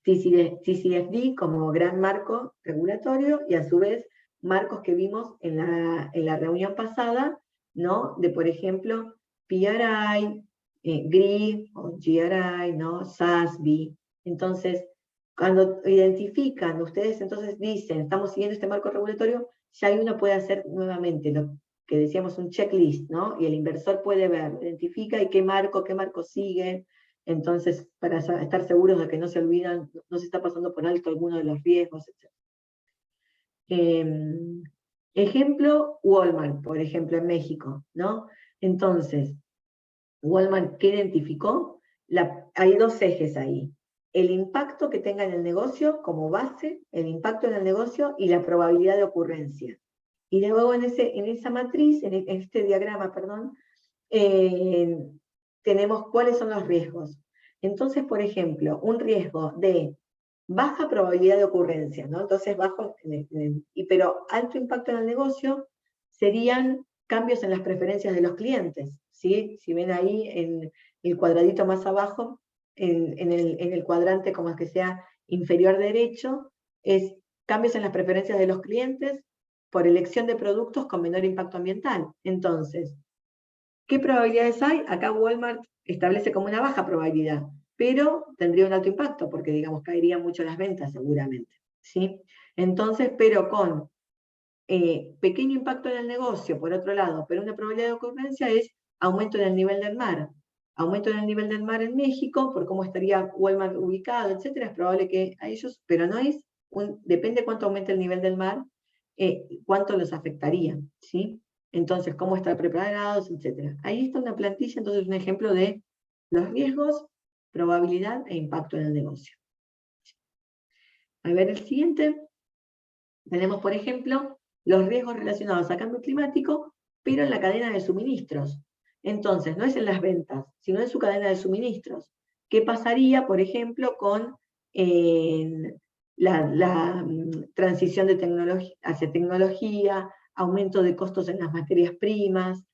TCFD como gran marco regulatorio y a su vez marcos que vimos en la reunión pasada, ¿no? De, por ejemplo, PRI, GRI o GRI, ¿no? SASB. Entonces, cuando identifican, ustedes entonces dicen, estamos siguiendo este marco regulatorio, ya ahí uno puede hacer nuevamente lo que decíamos un checklist, ¿no? Y el inversor puede ver, identifica y qué marco sigue. Entonces, para estar seguros de que no se olvidan, no se está pasando por alto alguno de los riesgos, etc. Ejemplo, Walmart, por ejemplo, en México, ¿no? Entonces, Walmart, ¿qué identificó? Hay dos ejes ahí. El impacto que tenga en el negocio como base, el impacto en el negocio y la probabilidad de ocurrencia. Y luego en esa matriz, en este diagrama, perdón, tenemos cuáles son los riesgos. Entonces, por ejemplo, un riesgo de baja probabilidad de ocurrencia, ¿no? Entonces, pero alto impacto en el negocio serían cambios en las preferencias de los clientes, ¿sí? Si ven ahí en el cuadradito más abajo, en el cuadrante como es que sea inferior derecho, es cambios en las preferencias de los clientes por elección de productos con menor impacto ambiental. Entonces, ¿qué probabilidades hay? Acá Walmart establece como una baja probabilidad, pero tendría un alto impacto, porque digamos caerían mucho las ventas seguramente, ¿sí? Entonces, pero con pequeño impacto en el negocio, por otro lado, pero una probabilidad de ocurrencia es aumento en el nivel del mar. Aumento en el nivel del mar en México, por cómo estaría Walmart ubicado, etcétera, es probable que a ellos, pero no es, depende cuánto aumente el nivel del mar, cuánto los afectaría, ¿sí? Entonces, cómo estar preparados, etcétera. Ahí está una plantilla, entonces un ejemplo de los riesgos, probabilidad e impacto en el negocio. A ver el siguiente. Tenemos, por ejemplo, los riesgos relacionados a cambio climático, pero en la cadena de suministros. Entonces, no es en las ventas, sino en su cadena de suministros. ¿Qué pasaría, por ejemplo, con la transición de hacia tecnología, aumento de costos en las materias primas,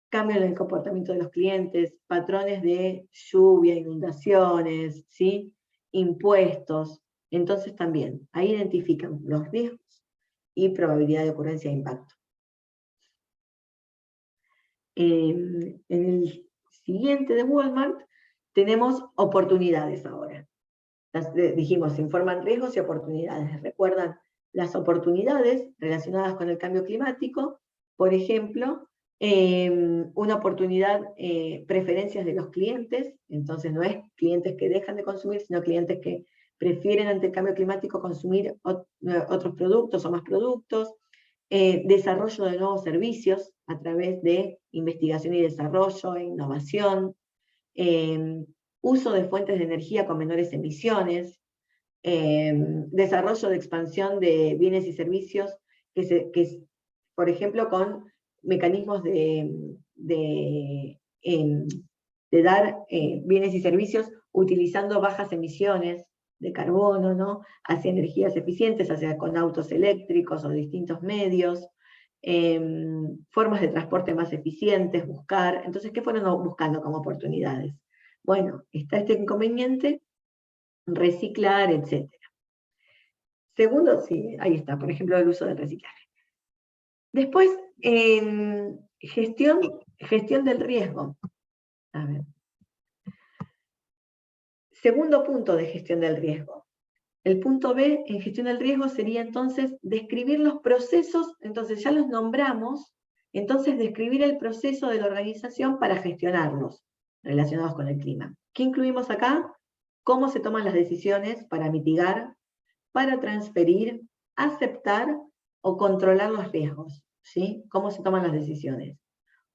cambio en el comportamiento de los clientes, patrones de lluvia, inundaciones, ¿sí? Impuestos? Entonces también, ahí identifican los riesgos y probabilidad de ocurrencia de impacto. En el siguiente de Walmart tenemos oportunidades ahora. Dijimos, se informan riesgos y oportunidades. ¿Recuerdan? Las oportunidades relacionadas con el cambio climático, por ejemplo, una oportunidad, preferencias de los clientes, entonces no es clientes que dejan de consumir, sino clientes que prefieren ante el cambio climático consumir otros productos o más productos, desarrollo de nuevos servicios a través de investigación y desarrollo e innovación, uso de fuentes de energía con menores emisiones, desarrollo de expansión de bienes y servicios, por ejemplo, con mecanismos de dar bienes y servicios utilizando bajas emisiones de carbono, ¿no? Hacia energías eficientes, hacia con autos eléctricos o distintos medios, formas de transporte más eficientes, buscar. Entonces, ¿qué fueron buscando como oportunidades? Bueno, está este inconveniente, reciclar, etc. Segundo, sí, ahí está, por ejemplo, el uso del reciclaje. Después, gestión del riesgo. A ver. Segundo punto de gestión del riesgo. El punto B en gestión del riesgo sería entonces describir los procesos, entonces ya los nombramos, entonces describir el proceso de la organización para gestionarlos relacionados con el clima. ¿Qué incluimos acá? Cómo se toman las decisiones para mitigar, para transferir, aceptar o controlar los riesgos, ¿sí? ¿Cómo se toman las decisiones?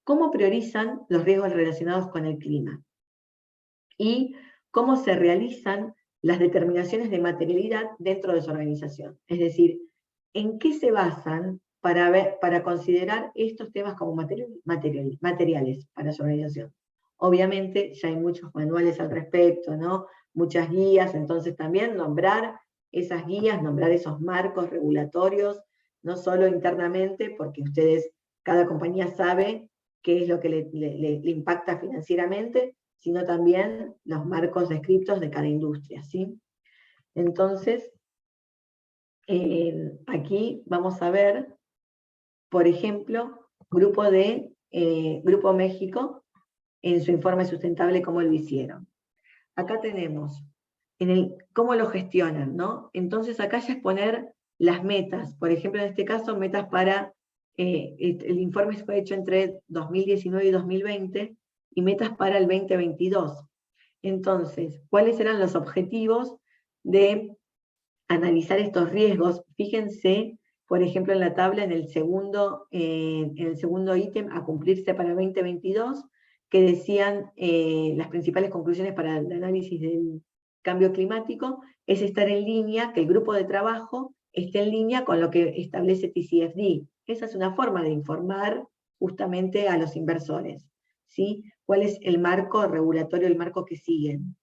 ¿Cómo priorizan los riesgos relacionados con el clima? Y cómo se realizan las determinaciones de materialidad dentro de su organización. Es decir, ¿en qué se basan para considerar estos temas como materiales para su organización? Obviamente ya hay muchos manuales al respecto, ¿no? Muchas guías, entonces también nombrar esas guías, nombrar esos marcos regulatorios, no solo internamente, porque cada compañía sabe qué es lo que le impacta financieramente, sino también los marcos descriptos de cada industria, ¿sí? Entonces, aquí vamos a ver, por ejemplo, Grupo México, en su informe sustentable, cómo lo hicieron. Acá tenemos cómo lo gestionan, ¿no? Entonces acá ya es poner las metas, por ejemplo, en este caso, metas para, el informe fue hecho entre 2019 y 2020, y metas para el 2022. Entonces, ¿cuáles eran los objetivos de analizar estos riesgos? Fíjense, por ejemplo, en la tabla, en el segundo ítem, a cumplirse para 2022, que decían las principales conclusiones para el análisis del cambio climático, es estar en línea, que el grupo de trabajo esté en línea con lo que establece TCFD. Esa es una forma de informar justamente a los inversores, ¿sí? ¿Cuál es el marco regulatorio, el marco que siguen?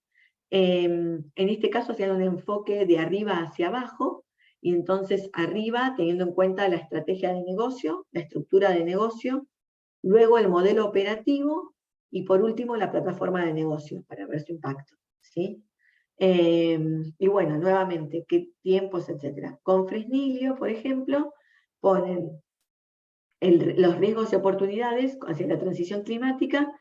En este caso hacían un enfoque de arriba hacia abajo, y entonces arriba, teniendo en cuenta la estrategia de negocio, la estructura de negocio, luego el modelo operativo, y por último la plataforma de negocio, para ver su impacto, ¿sí? Y bueno, nuevamente, qué tiempos, etcétera. Con Fresnillo, por ejemplo, ponen los riesgos y oportunidades hacia la transición climática,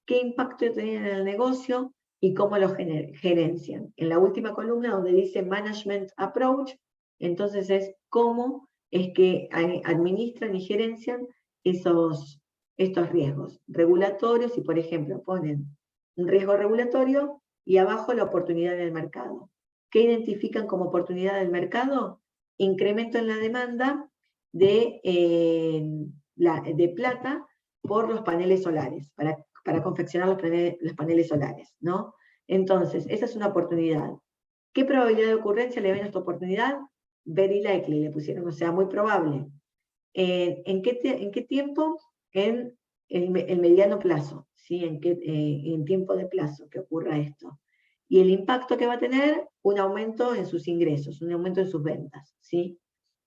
qué impacto tienen en el negocio y cómo lo gerencian. En la última columna, donde dice Management Approach, entonces es cómo es que administran y gerencian esos estos riesgos regulatorios y, por ejemplo, ponen un riesgo regulatorio y abajo la oportunidad en el mercado. ¿Qué identifican como oportunidad del mercado? Incremento en la demanda de plata por los paneles solares, para confeccionar los paneles solares, ¿no? Entonces, esa es una oportunidad. ¿Qué probabilidad de ocurrencia le ven a esta oportunidad? Very likely, le pusieron, o sea, muy probable. ¿En qué tiempo? En el mediano plazo, ¿sí? En tiempo de plazo que ocurra esto. Y el impacto que va a tener, un aumento en sus ingresos, un aumento en sus ventas, ¿sí?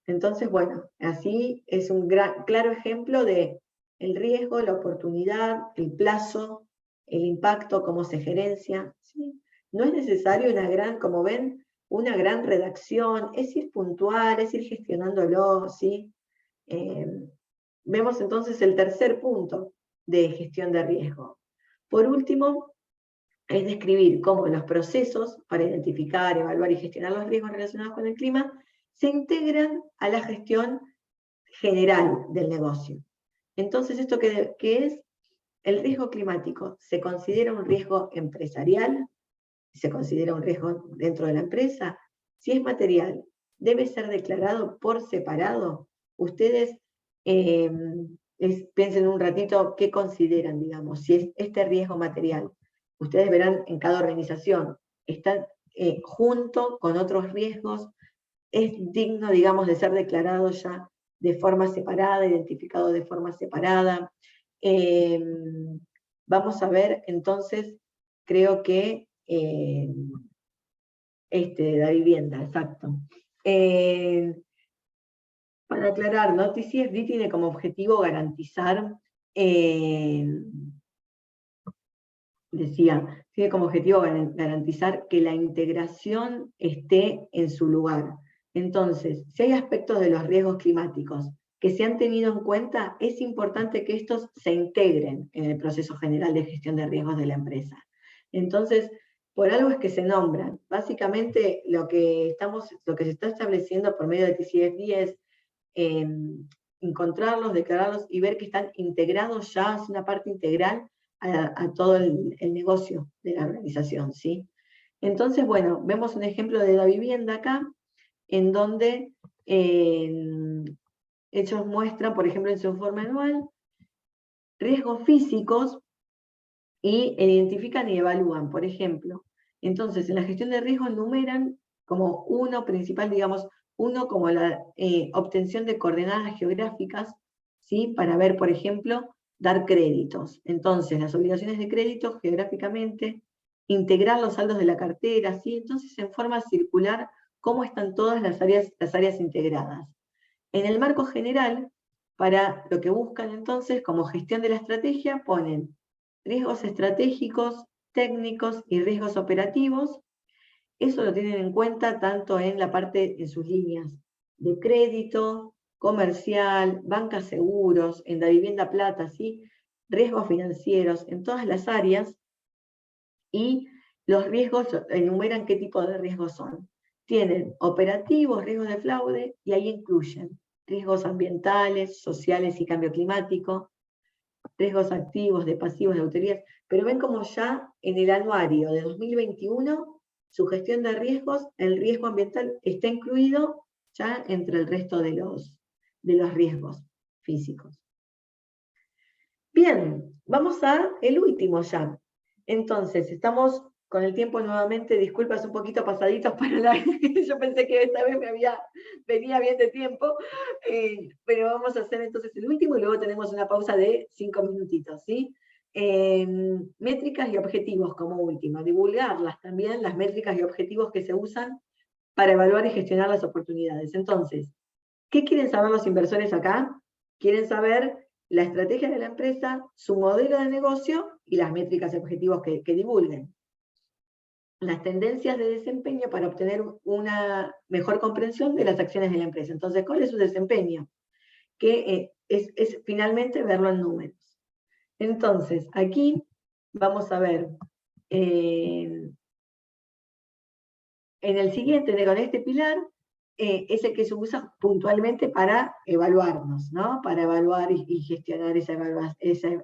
Entonces, bueno, así es un claro ejemplo de el riesgo, la oportunidad, el plazo, el impacto, cómo se gerencia, ¿sí? No es necesario como ven, una gran redacción, es ir puntual, es ir gestionándolo, ¿sí? Vemos entonces el tercer punto de gestión de riesgo. Por último, es describir cómo los procesos para identificar, evaluar y gestionar los riesgos relacionados con el clima se integran a la gestión general del negocio. Entonces, ¿esto qué es? El riesgo climático se considera un riesgo empresarial, se considera un riesgo dentro de la empresa. Si es material, debe ser declarado por separado. Ustedes piensen un ratito qué consideran, digamos, si es este riesgo material. Ustedes verán en cada organización, está junto con otros riesgos, es digno, digamos, de ser declarado ya de forma separada, identificado de forma separada. Vamos a ver, entonces, creo que la vivienda, exacto. Para aclarar, ¿no? TCFD tiene como objetivo garantizar, tiene como objetivo garantizar que la integración esté en su lugar. Entonces, si hay aspectos de los riesgos climáticos que se han tenido en cuenta, es importante que estos se integren en el proceso general de gestión de riesgos de la empresa. Entonces, por algo es que se nombran. Básicamente, lo que se está estableciendo por medio de TCFD es encontrarlos, declararlos y ver que están integrados ya, es una parte integral a todo el negocio de la organización, ¿sí? Entonces, bueno, vemos un ejemplo de la vivienda acá, en donde ellos muestran, por ejemplo, en su informe anual, riesgos físicos y identifican y evalúan, por ejemplo. Entonces, en la gestión de riesgos numeran como uno principal, digamos, uno como la obtención de coordenadas geográficas, ¿sí? Para ver, por ejemplo, dar créditos. Entonces, las obligaciones de crédito geográficamente, integrar los saldos de la cartera, ¿sí? Entonces, en forma circular, cómo están todas las áreas integradas. En el marco general, para lo que buscan entonces, como gestión de la estrategia, ponen riesgos estratégicos, técnicos y riesgos operativos. Eso lo tienen en cuenta tanto en la parte, en sus líneas de crédito, comercial, banca seguros, en la vivienda plata, ¿sí? Riesgos financieros, en todas las áreas. Y los riesgos enumeran qué tipo de riesgos son. Tienen operativos, riesgos de fraude, y ahí incluyen riesgos ambientales, sociales y cambio climático, riesgos activos, de pasivos, de autorías, pero ven como ya en el anuario de 2021, su gestión de riesgos, el riesgo ambiental está incluido ya entre el resto de los riesgos físicos. Bien, vamos a el último ya. Entonces, estamos con el tiempo nuevamente, disculpas un poquito pasaditos para la... Yo pensé que esta vez venía bien de tiempo, pero vamos a hacer entonces el último y luego tenemos una pausa de 5 minutitos, ¿sí? Métricas y objetivos como último, divulgarlas también, las métricas y objetivos que se usan para evaluar y gestionar las oportunidades. Entonces, ¿qué quieren saber los inversores acá? Quieren saber la estrategia de la empresa, su modelo de negocio y las métricas y objetivos que divulguen. Las tendencias de desempeño para obtener una mejor comprensión de las acciones de la empresa. Entonces, ¿cuál es su desempeño? Que es finalmente verlo en números. Entonces, aquí vamos a ver, en el siguiente, con este pilar, es el que se usa puntualmente para evaluarnos, ¿no? Para evaluar y gestionar esa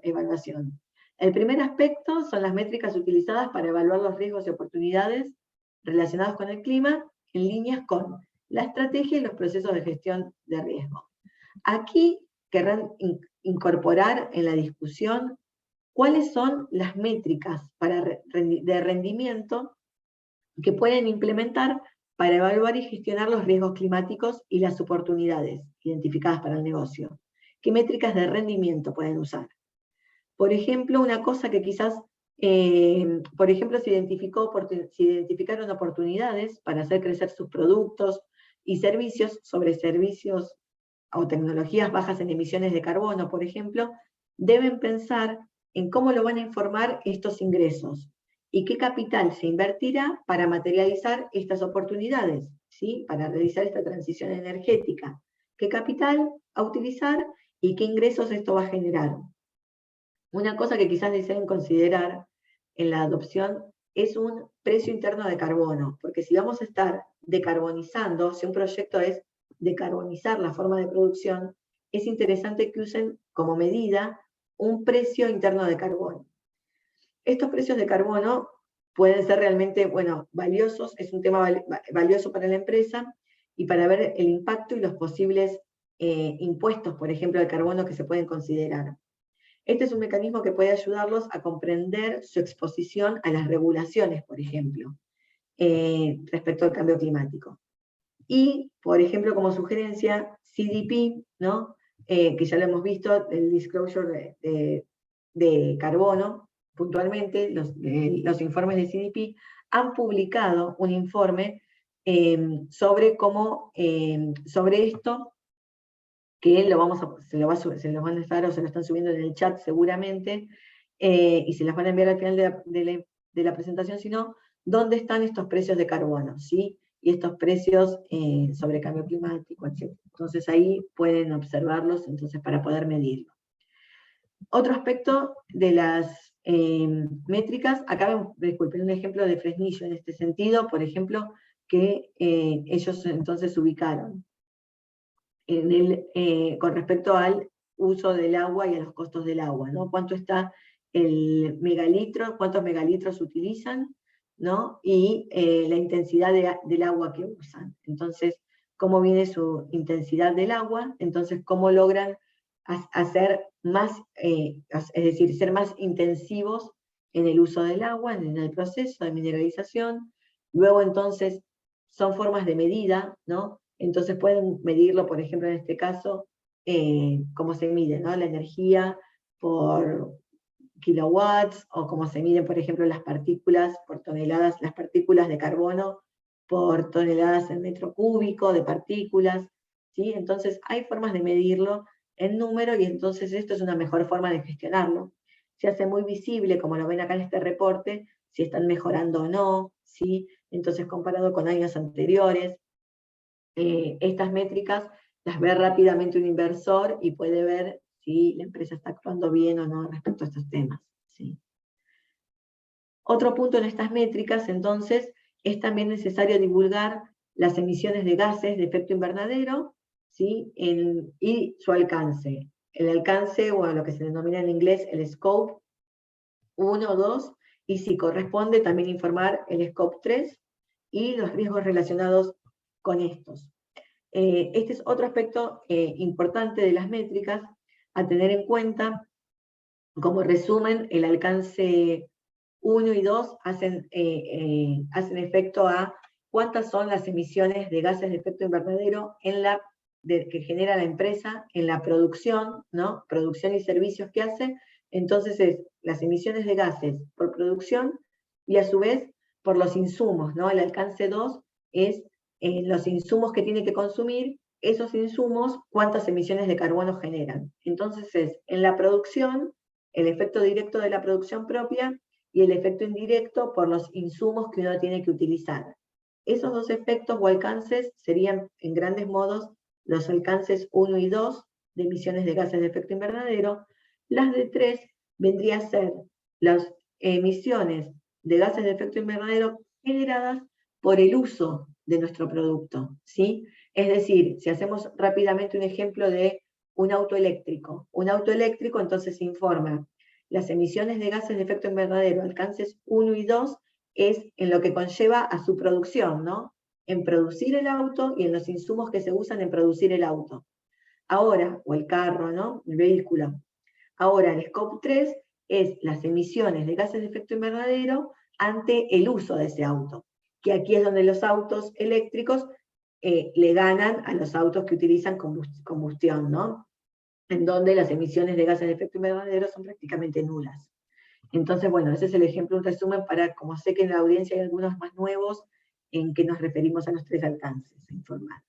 evaluación. El primer aspecto son las métricas utilizadas para evaluar los riesgos y oportunidades relacionados con el clima en líneas con la estrategia y los procesos de gestión de riesgo. Aquí querrán incorporar en la discusión cuáles son las métricas de rendimiento que pueden implementar para evaluar y gestionar los riesgos climáticos y las oportunidades identificadas para el negocio. ¿Qué métricas de rendimiento pueden usar? Por ejemplo, una cosa que quizás, por ejemplo, se identificaron oportunidades para hacer crecer sus productos y servicios sobre servicios o tecnologías bajas en emisiones de carbono, por ejemplo, deben pensar en cómo lo van a informar estos ingresos y qué capital se invertirá para materializar estas oportunidades, ¿sí? Para realizar esta transición energética. ¿Qué capital a utilizar y qué ingresos esto va a generar? Una cosa que quizás deseen considerar en la adopción es un precio interno de carbono, porque si vamos a estar decarbonizando, si un proyecto es decarbonizar la forma de producción, es interesante que usen como medida un precio interno de carbono. Estos precios de carbono pueden ser realmente, bueno, valiosos, es un tema valioso para la empresa y para ver el impacto y los posibles impuestos, por ejemplo, de carbono que se pueden considerar. Este es un mecanismo que puede ayudarlos a comprender su exposición a las regulaciones, por ejemplo, respecto al cambio climático. Y, por ejemplo, como sugerencia, CDP, ¿no? Que ya lo hemos visto, el disclosure de carbono, puntualmente, los informes de CDP han publicado un informe sobre esto, que se lo van a estar o se lo están subiendo en el chat seguramente, y se las van a enviar al final de la presentación, sino dónde están estos precios de carbono, ¿sí? Y estos precios sobre cambio climático, etc. Entonces ahí pueden observarlos entonces, para poder medirlo. Otro aspecto de las métricas, acá disculpen, un ejemplo de Fresnillo en este sentido, por ejemplo, que ellos entonces ubicaron con respecto al uso del agua y a los costos del agua, ¿no? ¿Cuánto está el megalitro, cuántos megalitros utilizan, ¿no? Y la intensidad del agua que usan. Entonces, cómo viene su intensidad del agua, entonces cómo logran hacer más, es decir, ser más intensivos en el uso del agua, en el proceso de mineralización. Luego entonces son formas de medida, ¿no? Entonces pueden medirlo, por ejemplo, en este caso, cómo se mide, ¿no? La energía por kilowatts, o cómo se miden, por ejemplo, las partículas por toneladas, las partículas de carbono por toneladas en metro cúbico de partículas, ¿sí? Entonces hay formas de medirlo en número, y entonces esto es una mejor forma de gestionarlo. Se hace muy visible, como lo ven acá en este reporte, si están mejorando o no, ¿sí? Entonces comparado con años anteriores, estas métricas las ve rápidamente un inversor y puede ver si la empresa está actuando bien o no respecto a estos temas, ¿sí? Otro punto en estas métricas, entonces, es también necesario divulgar las emisiones de gases de efecto invernadero, ¿sí? Y su alcance. El alcance, o lo que se denomina en inglés el scope 1 o 2, y si corresponde también informar el scope 3 y los riesgos relacionados con estos. Este es otro aspecto importante de las métricas a tener en cuenta. Como resumen, el alcance 1 y 2 hacen efecto a cuántas son las emisiones de gases de efecto invernadero que genera la empresa en la producción, ¿no? Producción y servicios que hace. Entonces es las emisiones de gases por producción y a su vez por los insumos, ¿no? El alcance 2 es los insumos que tiene que consumir, esos insumos, cuántas emisiones de carbono generan. Entonces es en la producción, el efecto directo de la producción propia y el efecto indirecto por los insumos que uno tiene que utilizar. Esos dos efectos o alcances serían, en grandes modos, los alcances 1 y 2 de emisiones de gases de efecto invernadero. Las de 3 vendría a ser las emisiones de gases de efecto invernadero generadas por el uso de nuestro producto, ¿sí? Es decir, si hacemos rápidamente un ejemplo de un auto eléctrico. Un auto eléctrico entonces informa las emisiones de gases de efecto invernadero, alcances 1 y 2, es en lo que conlleva a su producción, ¿no? En producir el auto y en los insumos que se usan en producir el auto. Ahora, o el carro, ¿no? El vehículo. Ahora, el Scope 3 es las emisiones de gases de efecto invernadero ante el uso de ese auto, que aquí es donde los autos eléctricos le ganan a los autos que utilizan combustión, ¿no? En donde las emisiones de gases de efecto invernadero son prácticamente nulas. Entonces, bueno, ese es el ejemplo, un resumen para, como sé que en la audiencia hay algunos más nuevos, en que nos referimos a los 3 alcances a informar.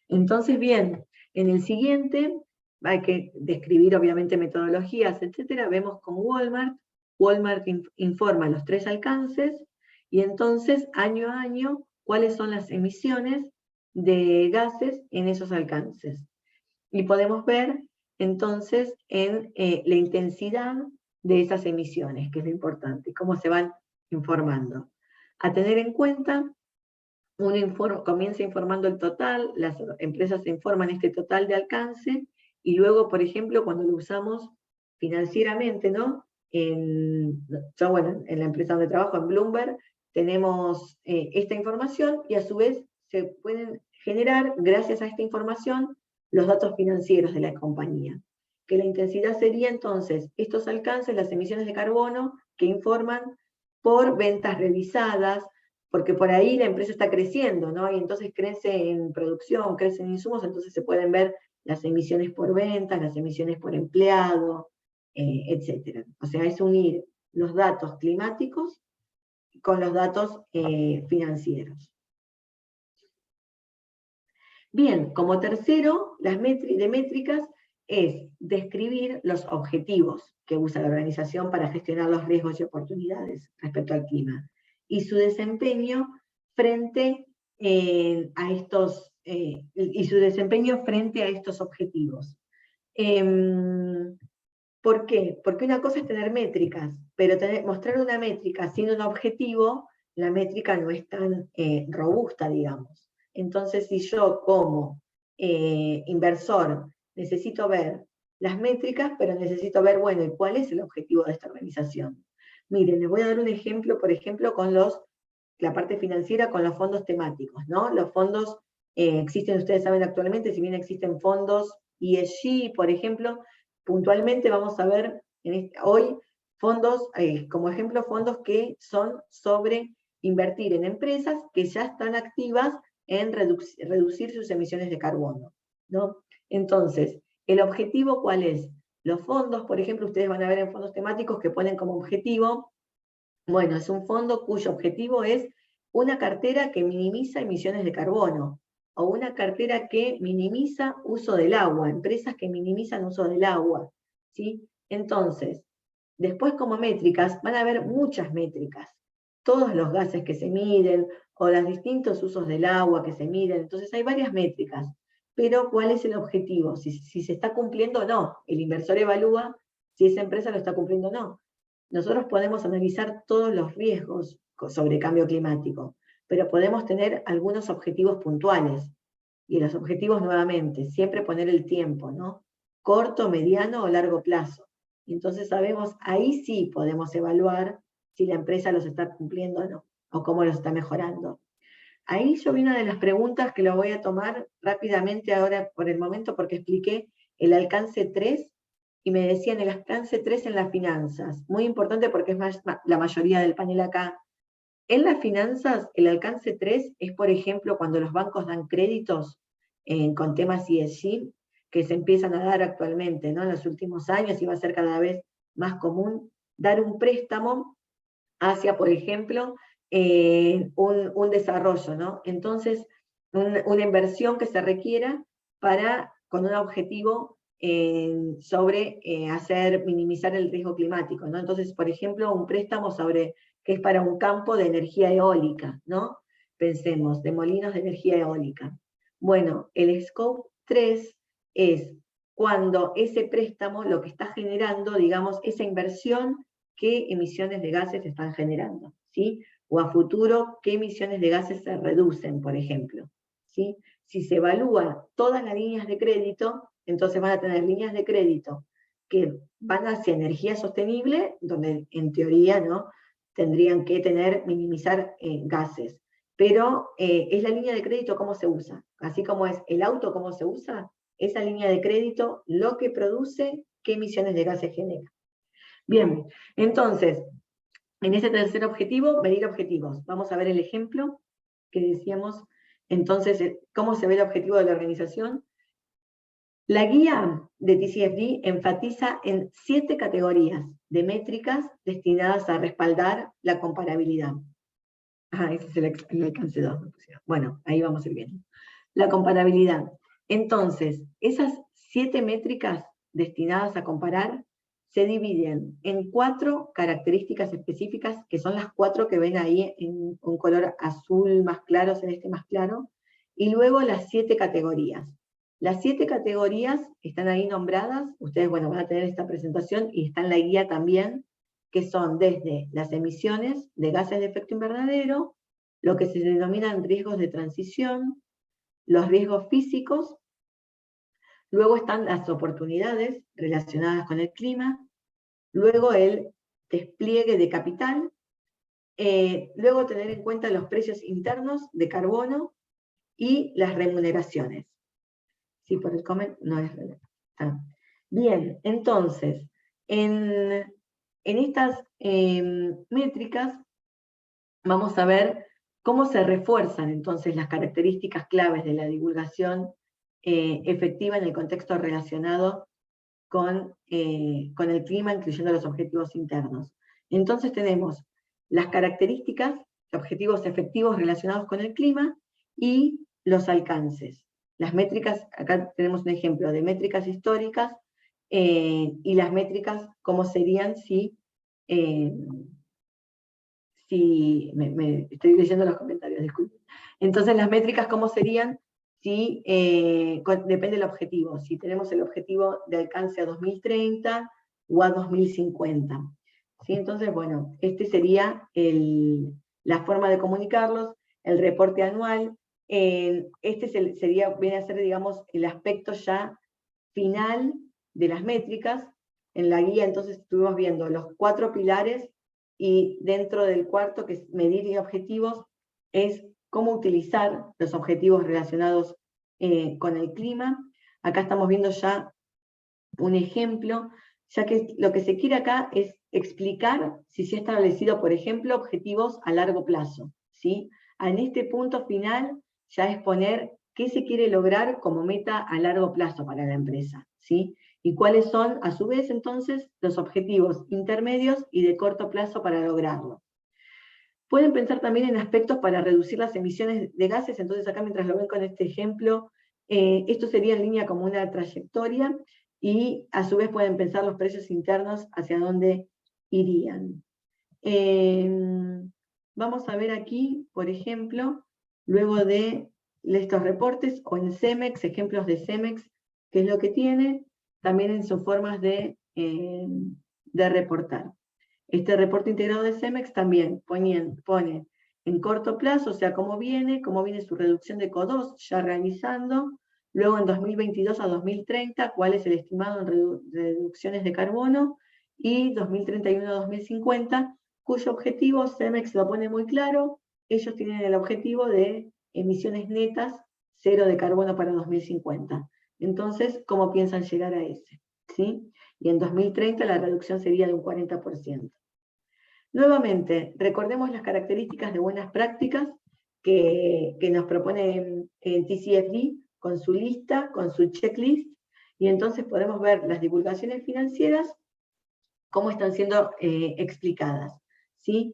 Entonces, bien, en el siguiente hay que describir obviamente metodologías, etcétera. Vemos con Walmart informa los 3 alcances, y entonces año a año cuáles son las emisiones de gases en esos alcances. Y podemos ver entonces en la intensidad de esas emisiones, que es lo importante, cómo se van informando. A tener en cuenta, uno comienza informando el total, las empresas informan este total de alcance, y luego, por ejemplo, cuando lo usamos financieramente, ¿no? Yo, bueno, en la empresa donde trabajo, en Bloomberg, tenemos esta información, y a su vez se pueden generar, gracias a esta información, los datos financieros de la compañía. Que la intensidad sería entonces estos alcances, las emisiones de carbono, que informan por ventas revisadas, porque por ahí la empresa está creciendo, ¿no? Y entonces crece en producción, crece en insumos, entonces se pueden ver las emisiones por ventas, las emisiones por empleado, etc. O sea, es unir los datos climáticos con los datos financieros. Bien, como tercero, de métricas es describir los objetivos que usa la organización para gestionar los riesgos y oportunidades respecto al clima, y su desempeño frente a estos objetivos. ¿Por qué? Porque una cosa es tener métricas, pero mostrar una métrica sin un objetivo, la métrica no es tan robusta, digamos. Entonces, si yo como inversor necesito ver las métricas, pero necesito ver, bueno, ¿y cuál es el objetivo de esta organización? Miren, les voy a dar un ejemplo, por ejemplo, con la parte financiera, con los fondos temáticos, ¿no? Los fondos existen, ustedes saben actualmente, si bien existen fondos ESG, por ejemplo, puntualmente vamos a ver hoy fondos, como ejemplo, fondos que son sobre invertir en empresas que ya están activas en reducir sus emisiones de carbono, ¿no? Entonces, ¿el objetivo cuál es? Los fondos, por ejemplo, ustedes van a ver en fondos temáticos que ponen como objetivo, bueno, es un fondo cuyo objetivo es una cartera que minimiza emisiones de carbono, o una cartera que minimiza uso del agua, empresas que minimizan uso del agua, ¿sí? Entonces, después como métricas, van a haber muchas métricas, todos los gases que se miden, o los distintos usos del agua que se miden, entonces hay varias métricas, pero ¿cuál es el objetivo? Si se está cumpliendo o no, el inversor evalúa si esa empresa lo está cumpliendo o no. Nosotros podemos analizar todos los riesgos sobre cambio climático, pero podemos tener algunos objetivos puntuales. Y los objetivos, nuevamente, siempre poner el tiempo, ¿no? Corto, mediano o largo plazo. Y entonces sabemos, ahí sí podemos evaluar si la empresa los está cumpliendo o no, o cómo los está mejorando. Ahí yo vi una de las preguntas que lo voy a tomar rápidamente ahora por el momento, porque expliqué el alcance 3, y me decían el alcance 3 en las finanzas. Muy importante porque es la mayoría del panel acá. En las finanzas, el alcance 3 es, por ejemplo, cuando los bancos dan créditos con temas ESG, que se empiezan a dar actualmente, ¿no? En los últimos años, y va a ser cada vez más común dar un préstamo hacia, por ejemplo, un desarrollo, ¿no? Entonces, una inversión que se requiera con un objetivo sobre minimizar el riesgo climático, ¿no? Entonces, por ejemplo, un préstamo que es para un campo de energía eólica, ¿no? Pensemos, de molinos de energía eólica. Bueno, el Scope 3 es cuando ese préstamo lo que está generando, digamos, esa inversión, qué emisiones de gases se están generando, ¿sí? O a futuro, qué emisiones de gases se reducen, por ejemplo, ¿sí? si se evalúa todas las líneas de crédito, entonces van a tener líneas de crédito que van hacia energía sostenible, donde en teoría, ¿no?, tendrían que minimizar gases. Pero es la línea de crédito cómo se usa. Así como es el auto cómo se usa, esa línea de crédito, lo que produce, qué emisiones de gases genera. Bien, entonces, en este tercer objetivo, medir objetivos. Vamos a ver el ejemplo que decíamos. Entonces, ¿cómo se ve el objetivo de la organización? La guía de TCFD enfatiza en 7 categorías de métricas destinadas a respaldar la comparabilidad. Ese es el alcance 2. Bueno, ahí vamos a ir viendo. La comparabilidad. Entonces, esas 7 métricas destinadas a comparar se dividen en 4 características específicas, que son las 4 que ven ahí en un color azul más claro, celeste más claro, y luego las 7 categorías. Las 7 categorías están ahí nombradas, ustedes, bueno, van a tener esta presentación y está en la guía también, que son desde las emisiones de gases de efecto invernadero, lo que se denominan riesgos de transición, los riesgos físicos, luego están las oportunidades relacionadas con el clima, luego el despliegue de capital, luego tener en cuenta los precios internos de carbono y las remuneraciones. Sí, por el comment no es relevante. Bien, entonces, en estas métricas vamos a ver cómo se refuerzan entonces las características claves de la divulgación efectiva en el contexto relacionado con el clima, incluyendo los objetivos internos. Entonces tenemos las características, objetivos efectivos relacionados con el clima y los alcances. Las métricas, acá tenemos un ejemplo de métricas históricas y las métricas cómo serían si estoy leyendo los comentarios, disculpen. Entonces las métricas cómo serían si depende del objetivo, si tenemos el objetivo de alcance a 2030 o a 2050. ¿Sí? Entonces, bueno, este sería la forma de comunicarlos, el reporte anual. Este viene a ser, digamos, el aspecto ya final de las métricas. En la guía entonces estuvimos viendo los 4 pilares y dentro del cuarto, que es medir y objetivos, es cómo utilizar los objetivos relacionados con el clima. Acá estamos viendo ya un ejemplo, ya que lo que se quiere acá es explicar si se ha establecido, por ejemplo, objetivos a largo plazo, ¿sí? En este punto final ya es poner qué se quiere lograr como meta a largo plazo para la empresa, ¿sí? Y cuáles son, a su vez, entonces, los objetivos intermedios y de corto plazo para lograrlo. Pueden pensar también en aspectos para reducir las emisiones de gases, entonces acá mientras lo ven con este ejemplo, esto sería en línea como una trayectoria, y a su vez pueden pensar los precios internos hacia dónde irían. Vamos a ver aquí, por ejemplo, luego de estos reportes, o en CEMEX, ejemplos de CEMEX, qué es lo que tiene, también en sus formas de reportar. Este reporte integrado de CEMEX también pone en corto plazo, o sea, cómo viene su reducción de CO2 ya realizando, luego en 2022 a 2030, cuál es el estimado en reducciones de carbono, y 2031 a 2050, cuyo objetivo CEMEX lo pone muy claro, ellos tienen el objetivo de emisiones netas, 0 de carbono para 2050. Entonces, ¿cómo piensan llegar a ese? ¿Sí? Y en 2030 la reducción sería de un 40%. Nuevamente, recordemos las características de buenas prácticas que nos propone en TCFD, con su lista, con su checklist, y entonces podemos ver las divulgaciones financieras, cómo están siendo explicadas, ¿sí?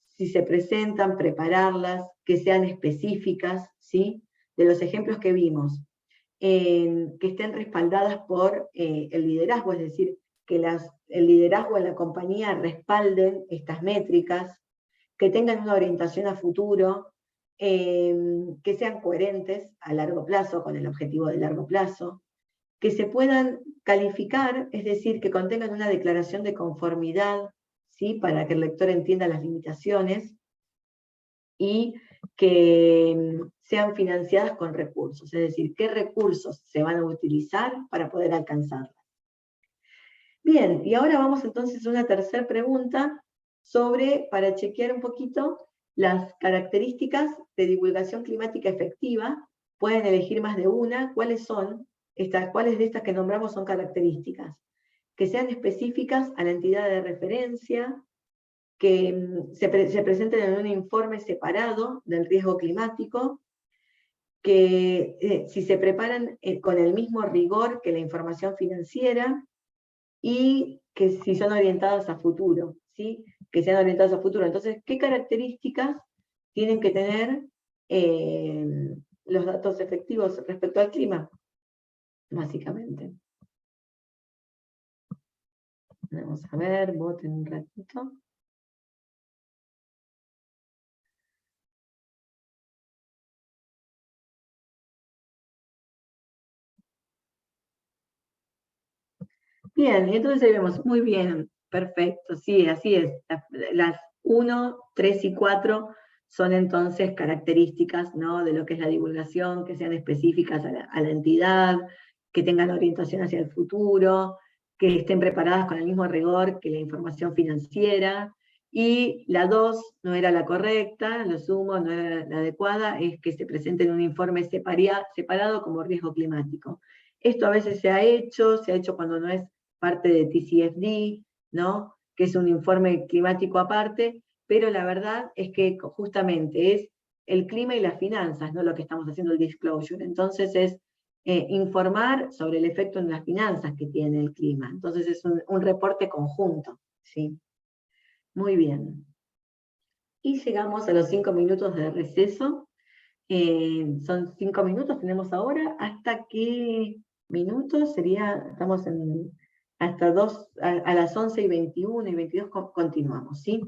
Si se presentan, prepararlas, que sean específicas, ¿sí? De los ejemplos que vimos, que estén respaldadas por el liderazgo, es decir, que el liderazgo en la compañía respalden estas métricas, que tengan una orientación a futuro, que sean coherentes a largo plazo con el objetivo de largo plazo, que se puedan calificar, es decir, que contengan una declaración de conformidad, ¿sí? Para que el lector entienda las limitaciones, y que sean financiadas con recursos, es decir, qué recursos se van a utilizar para poder alcanzarlas. Bien, y ahora vamos entonces a una tercera pregunta para chequear un poquito las características de divulgación climática efectiva. Pueden elegir más de una. ¿Cuáles de estas que nombramos son características? Que sean específicas a la entidad de referencia, que se presenten en un informe separado del riesgo climático, que si se preparan con el mismo rigor que la información financiera, y que si son orientados a futuro, ¿sí? Que sean orientados a futuro. Entonces, ¿qué características tienen que tener los datos efectivos respecto al clima? Básicamente. Vamos a ver, voten un ratito. Bien, entonces ahí vemos, muy bien, perfecto, sí, así es. Las 1, 3 y 4 son entonces características, ¿no?, de lo que es la divulgación, que sean específicas a la entidad, que tengan orientación hacia el futuro, que estén preparadas con el mismo rigor que la información financiera. Y la 2 no era la correcta, lo sumo, no era la adecuada, es que se presente en un informe separado como riesgo climático. Esto a veces se ha hecho cuando no es parte de TCFD, ¿no?, que es un informe climático aparte, pero la verdad es que justamente es el clima y las finanzas, ¿no?, lo que estamos haciendo el disclosure. Entonces es informar sobre el efecto en las finanzas que tiene el clima. Entonces es un reporte conjunto, ¿sí? Muy bien. Y llegamos a los 5 minutos de receso. Son 5 minutos, tenemos ahora. ¿Hasta qué minutos? Estamos hasta a las 11:21 y 22 continuamos, ¿sí?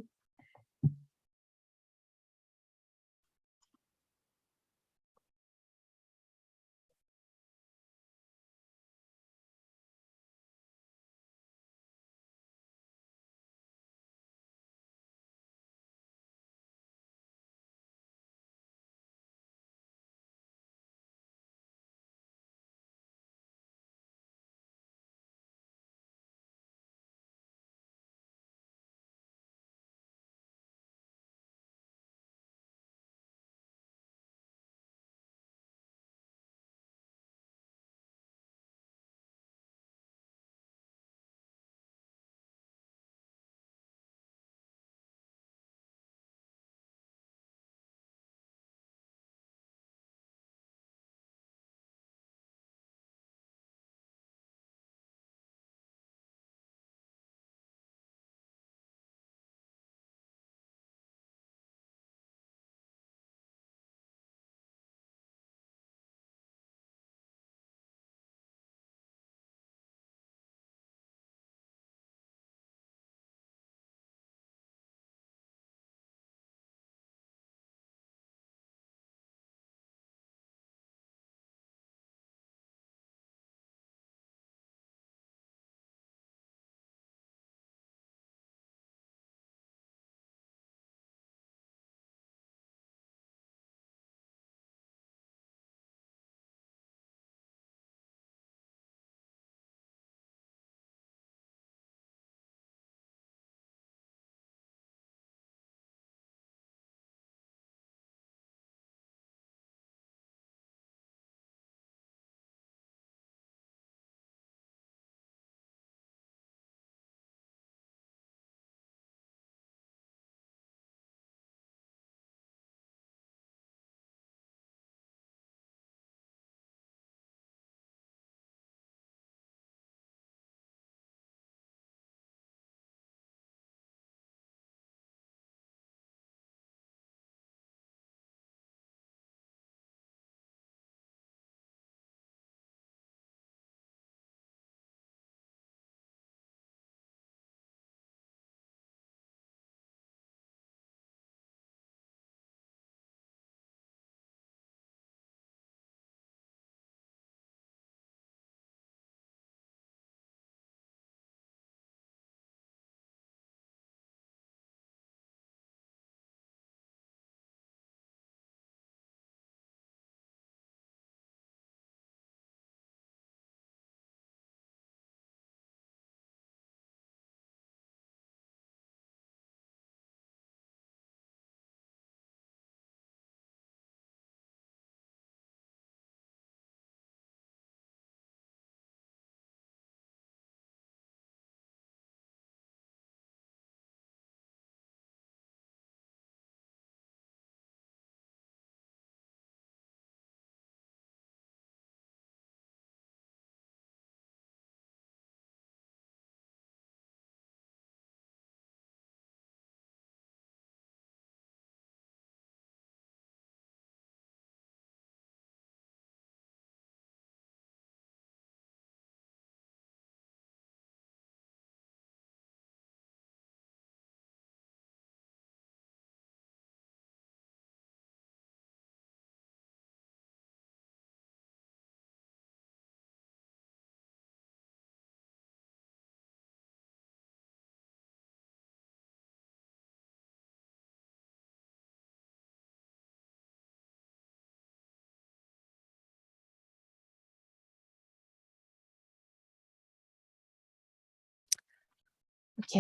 Ok.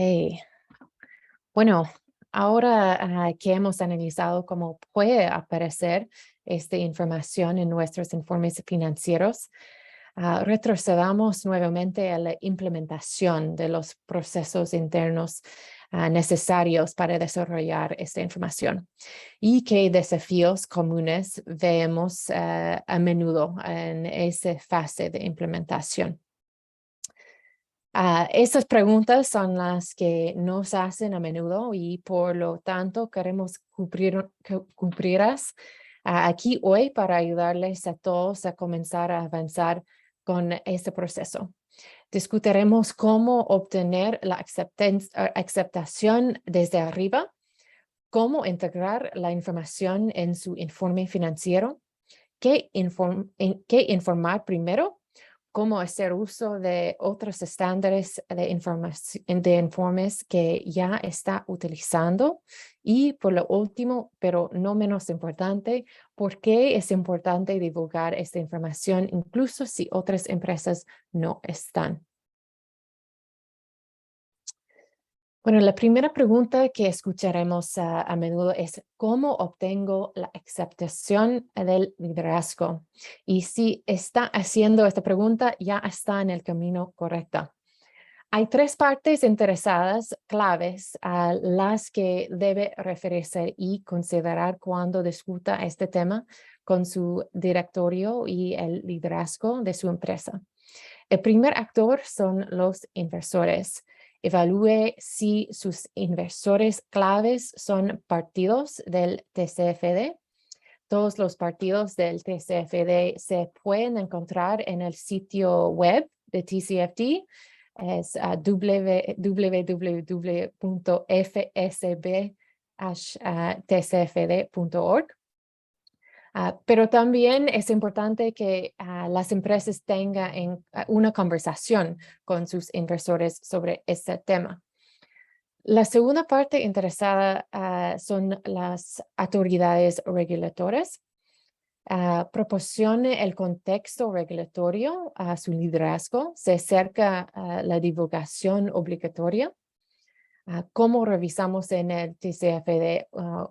Bueno, ahora que hemos analizado cómo puede aparecer esta información en nuestros informes financieros, retrocedamos nuevamente a la implementación de los procesos internos necesarios para desarrollar esta información y qué desafíos comunes vemos a menudo en esa fase de implementación. Estas preguntas son las que nos hacen a menudo y por lo tanto queremos cubrirlas aquí hoy para ayudarles a todos a comenzar a avanzar con este proceso. Discutiremos cómo obtener la aceptación desde arriba, cómo integrar la información en su informe financiero, qué informar primero, cómo hacer uso de otros estándares de informes que ya está utilizando y por lo último, pero no menos importante, por qué es importante divulgar esta información incluso si otras empresas no están. Bueno, la primera pregunta que escucharemos a menudo es ¿cómo obtengo la aceptación del liderazgo? Y si está haciendo esta pregunta, ya está en el camino correcto. Hay tres partes interesadas claves a las que debe referirse y considerar cuando discuta este tema con su directorio y el liderazgo de su empresa. El primer actor son los inversores. Evalúe si sus inversores claves son partidos del TCFD. Todos los partidos del TCFD se pueden encontrar en el sitio web de TCFD. Es www.fsb-tcfd.org. Pero también es importante que las empresas tengan una conversación con sus inversores sobre este tema. La segunda parte interesada son las autoridades regulatorias. Proporcione el contexto regulatorio a su liderazgo. Se acerca la divulgación obligatoria. Como revisamos en el TCFD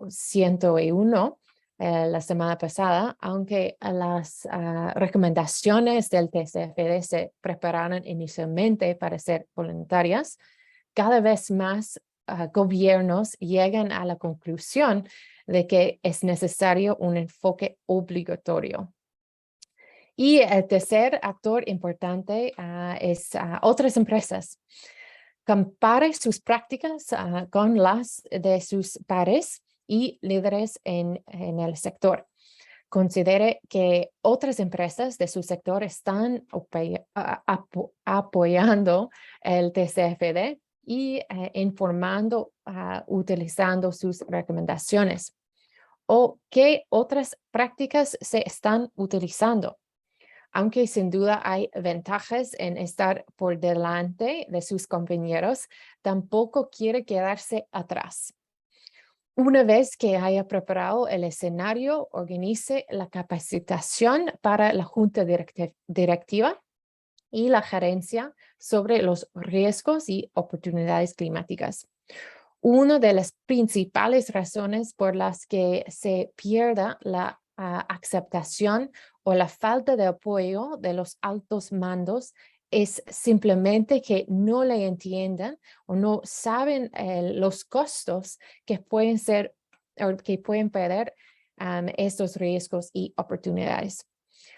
101 la semana pasada, aunque las recomendaciones del TCFD se prepararon inicialmente para ser voluntarias, cada vez más gobiernos llegan a la conclusión de que es necesario un enfoque obligatorio. Y el tercer actor importante es otras empresas. Compare sus prácticas con las de sus pares y líderes en el sector. Considere que otras empresas de su sector están apoyando el TCFD y informando, utilizando sus recomendaciones. ¿O qué otras prácticas se están utilizando? Aunque sin duda hay ventajas en estar por delante de sus compañeros, tampoco quiere quedarse atrás. Una vez que haya preparado el escenario, organice la capacitación para la junta directiva y la gerencia sobre los riesgos y oportunidades climáticas. Una de las principales razones por las que se pierda la aceptación o la falta de apoyo de los altos mandos es simplemente que no le entiendan o no saben los costos que pueden ser o que pueden perder estos riesgos y oportunidades.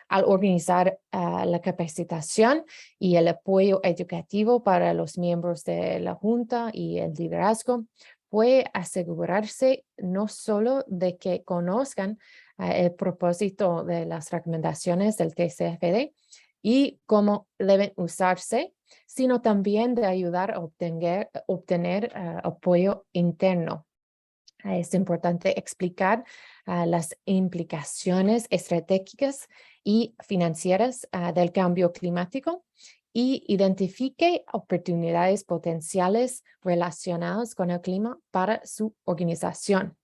Al organizar la capacitación y el apoyo educativo para los miembros de la Junta y el liderazgo, puede asegurarse no solo de que conozcan el propósito de las recomendaciones del TCFD y cómo deben usarse, sino también de ayudar a obtener apoyo interno. Es importante explicar las implicaciones estratégicas y financieras del cambio climático y identifique oportunidades potenciales relacionadas con el clima para su organización.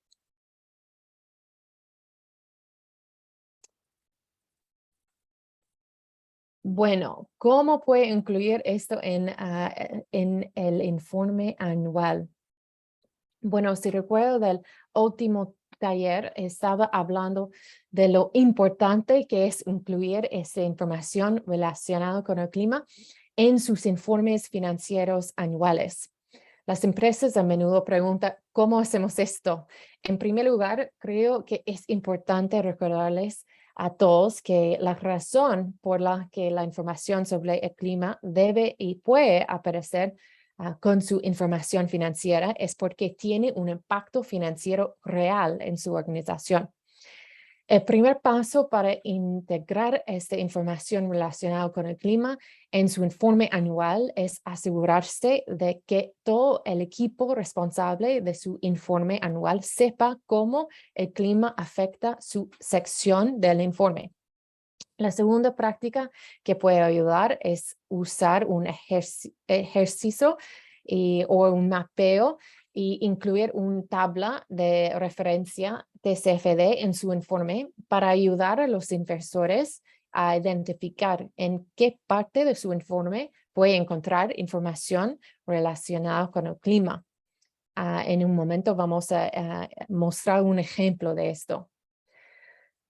Bueno, ¿cómo puede incluir esto en el informe anual? Bueno, si recuerdo del último taller, estaba hablando de lo importante que es incluir esa información relacionada con el clima en sus informes financieros anuales. Las empresas a menudo preguntan, ¿cómo hacemos esto? En primer lugar, creo que es importante recordarles a todos que la razón por la que la información sobre el clima debe y puede aparecer con su información financiera es porque tiene un impacto financiero real en su organización. El primer paso para integrar esta información relacionada con el clima en su informe anual es asegurarse de que todo el equipo responsable de su informe anual sepa cómo el clima afecta su sección del informe. La segunda práctica que puede ayudar es usar un ejercicio o un mapeo e incluir una tabla de referencia TCFD en su informe para ayudar a los inversores a identificar en qué parte de su informe puede encontrar información relacionada con el clima. En un momento vamos a mostrar un ejemplo de esto.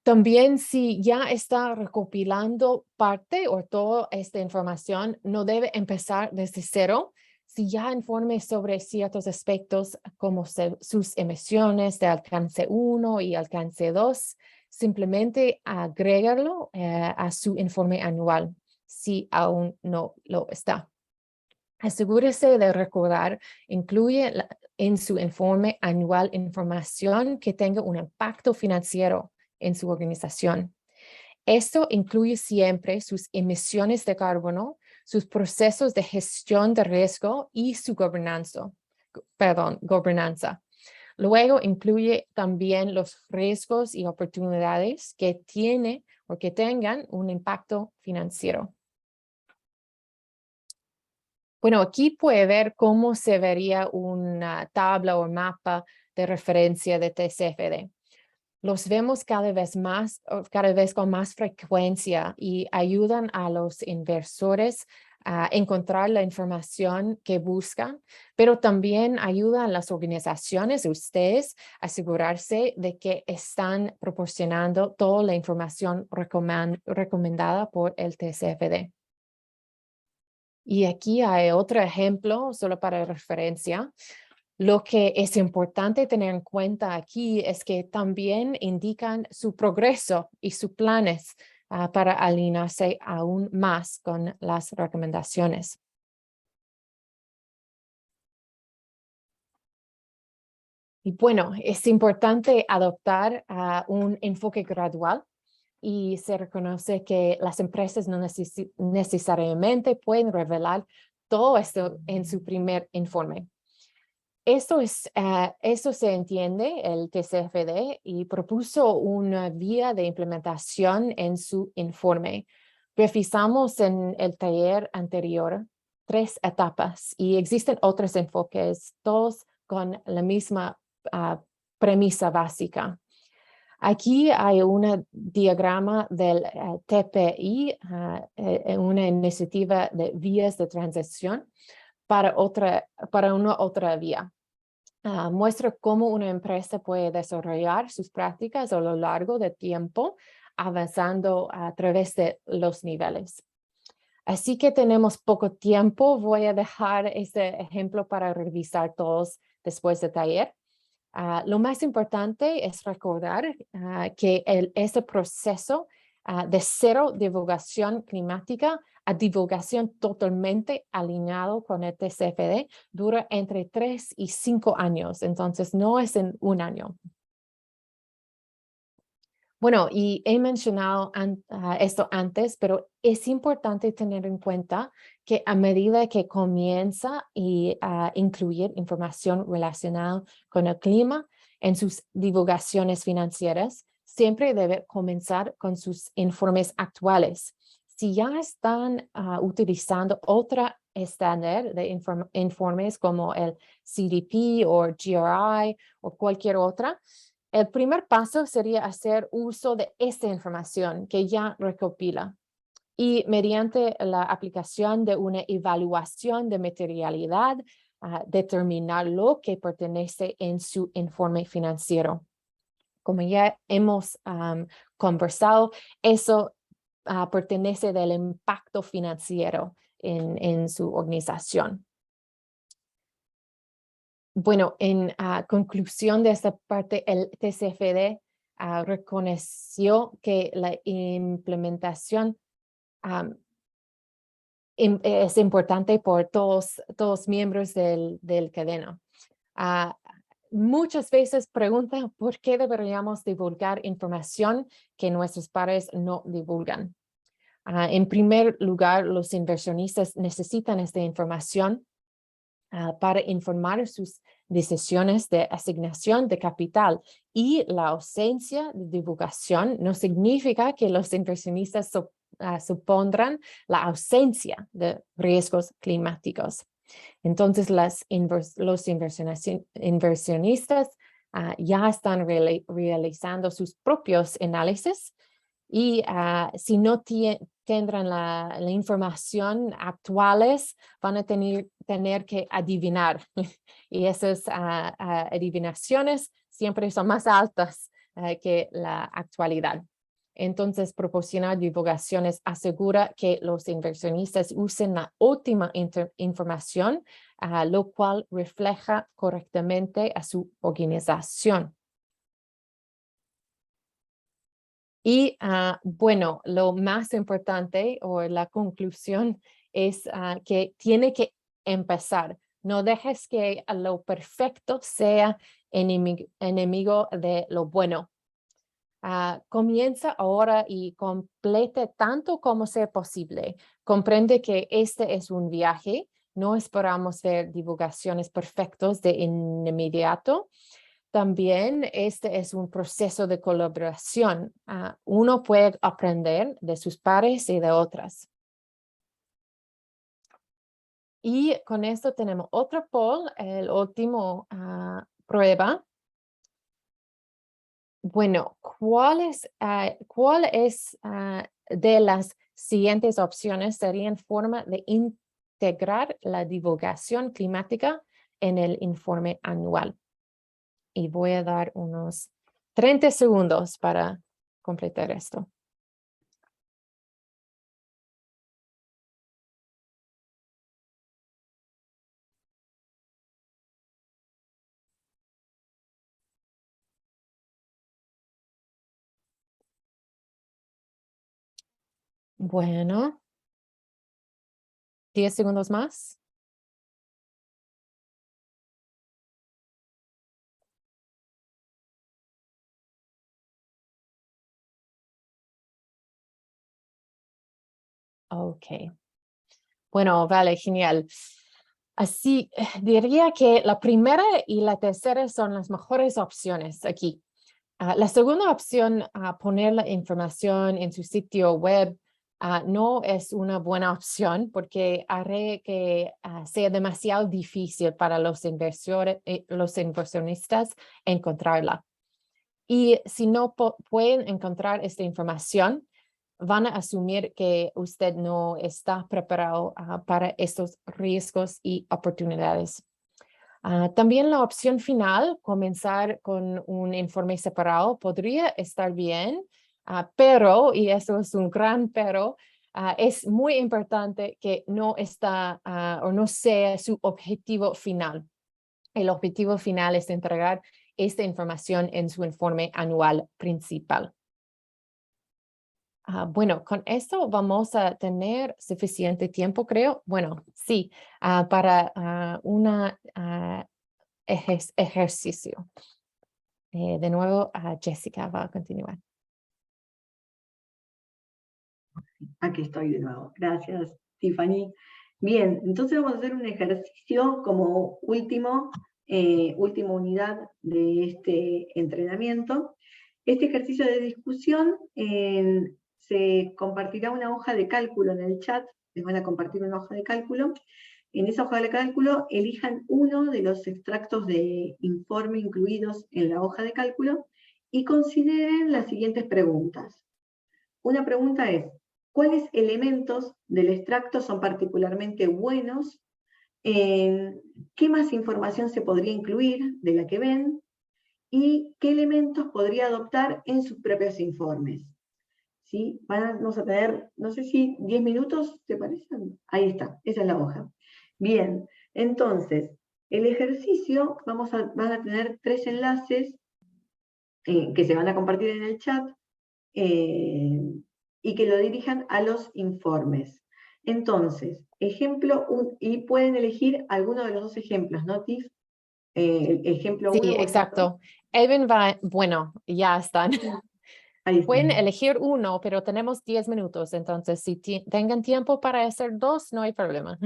También si ya está recopilando parte o toda esta información, no debe empezar desde cero. Si ya informe sobre ciertos aspectos como sus emisiones de alcance 1 y alcance 2, simplemente agréguelo a su informe anual si aún no lo está. Asegúrese de recordar, incluye en su informe anual información que tenga un impacto financiero en su organización. Esto incluye siempre sus emisiones de carbono, sus procesos de gestión de riesgo y su gobernanza. Luego incluye también los riesgos y oportunidades que tiene o que tengan un impacto financiero. Bueno, aquí puede ver cómo se vería una tabla o mapa de referencia de TCFD. Los vemos cada vez con más frecuencia y ayudan a los inversores a encontrar la información que buscan, pero también ayudan a las organizaciones, ustedes, a asegurarse de que están proporcionando toda la información recomendada por el TCFD. Y aquí hay otro ejemplo, solo para referencia. Lo que es importante tener en cuenta aquí es que también indican su progreso y sus planes para alinearse aún más con las recomendaciones. Y bueno, es importante adoptar un enfoque gradual y se reconoce que las empresas no necesariamente pueden revelar todo esto en su primer informe. Eso se entiende el TCFD y propuso una vía de implementación en su informe. Revisamos en el taller anterior 3 etapas y existen otros enfoques, todos con la misma premisa básica. Aquí hay un diagrama del TPI, una iniciativa de vías de transición para una otra vía. Muestra cómo una empresa puede desarrollar sus prácticas a lo largo del tiempo, avanzando a través de los niveles. Así que tenemos poco tiempo. Voy a dejar este ejemplo para revisar todos después del taller. Lo más importante es recordar que ese proceso de cero divulgación climática a divulgación totalmente alineado con el TCFD dura entre 3 y 5 años, entonces no es en un año. Bueno, y he mencionado esto antes, pero es importante tener en cuenta que a medida que comienza a incluir información relacionada con el clima en sus divulgaciones financieras, siempre debe comenzar con sus informes actuales. Si ya están utilizando otra estándar de informes como el CDP o GRI o cualquier otra, el primer paso sería hacer uso de esta información que ya recopila. y mediante la aplicación de una evaluación de materialidad, determinar lo que pertenece en su informe financiero. Como ya hemos conversado, eso pertenece del impacto financiero en su organización. Bueno, en conclusión de esta parte, el TCFD reconoció que la implementación es importante por todos miembros del cadena. Muchas veces preguntan por qué deberíamos divulgar información que nuestros pares no divulgan. En primer lugar, los inversionistas necesitan esta información para informar sus decisiones de asignación de capital, y la ausencia de divulgación no significa que los inversionistas supondrán la ausencia de riesgos climáticos. Entonces, los inversionistas ya están realizando sus propios análisis, y si no tendrán la información actuales, van a tener que adivinar. Y esas adivinaciones siempre son más altas que la actualidad. Entonces, proporcionar divulgaciones asegura que los inversionistas usen la última información, lo cual refleja correctamente a su organización. Y bueno, lo más importante o la conclusión es que tiene que empezar. No dejes que lo perfecto sea enemigo de lo bueno. Comienza ahora y complete tanto como sea posible. Comprende que este es un viaje. No esperamos ver divulgaciones perfectas de inmediato. También este es un proceso de colaboración. Uno puede aprender de sus pares y de otras. Y con esto tenemos otro poll, el último prueba. Bueno, ¿cuál es de las siguientes opciones serían forma de integrar la divulgación climática en el informe anual? Y voy a dar unos 30 segundos para completar esto. Bueno, 10 segundos más. Ok. Bueno, vale, genial. Así, diría que la primera y la tercera son las mejores opciones aquí. La segunda opción, poner la información en su sitio web, no es una buena opción porque hará que sea demasiado difícil para los inversionistas encontrarla. Y si no pueden encontrar esta información, van a asumir que usted no está preparado para estos riesgos y oportunidades. También la opción final, comenzar con un informe separado, podría estar bien, pero, y eso es un gran pero, es muy importante que no está o no sea su objetivo final. El objetivo final es entregar esta información en su informe anual principal. Bueno, con esto vamos a tener suficiente tiempo, creo. Bueno, sí, para un ejercicio. De nuevo, Jessica va a continuar.
Aquí estoy de nuevo. Gracias, Tiffany. Bien, entonces vamos a hacer un ejercicio como última unidad de este entrenamiento. Este ejercicio de discusión se compartirá una hoja de cálculo en el chat. Les van a compartir una hoja de cálculo. En esa hoja de cálculo elijan uno de los extractos de informe incluidos en la hoja de cálculo y consideren las siguientes preguntas. Una pregunta es: cuáles elementos del extracto son particularmente buenos, qué más información se podría incluir de la que ven y qué elementos podría adoptar en sus propios informes. ¿Sí? Vamos a tener, no sé si 10 minutos, ¿te parecen? Ahí está, esa es la hoja. Bien, entonces, el ejercicio, van a tener 3 enlaces que se van a compartir en el chat y que lo dirijan a los informes. Entonces, y pueden elegir alguno de los 2 ejemplos, ¿no, Tiff? Ejemplo
Sí,
1 o ejemplo 2.
exacto. Edwin va, bueno, ya están.
Ahí está.
Pueden elegir uno, pero tenemos 10 minutos, entonces si tengan tiempo para hacer dos, no hay problema.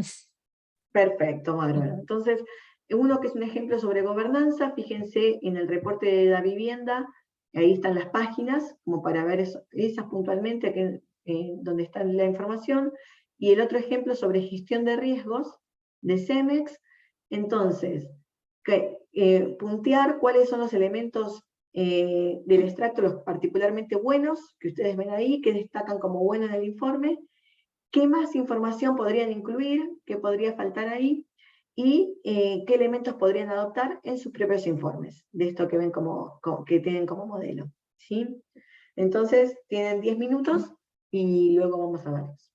Perfecto, bárbaro. Entonces, uno que es un ejemplo sobre gobernanza, fíjense en el reporte de la vivienda, ahí están las páginas, como para ver esas puntualmente, donde está la información, y el otro ejemplo sobre gestión de riesgos de CEMEX. Entonces, puntear cuáles son los elementos del extracto, los particularmente buenos, que ustedes ven ahí, que destacan como bueno en el informe, qué más información podrían incluir, qué podría faltar ahí, y qué elementos podrían adoptar en sus propios informes, de esto que ven que tienen como modelo. ¿Sí? Entonces, tienen 10 minutos y luego vamos a verlos.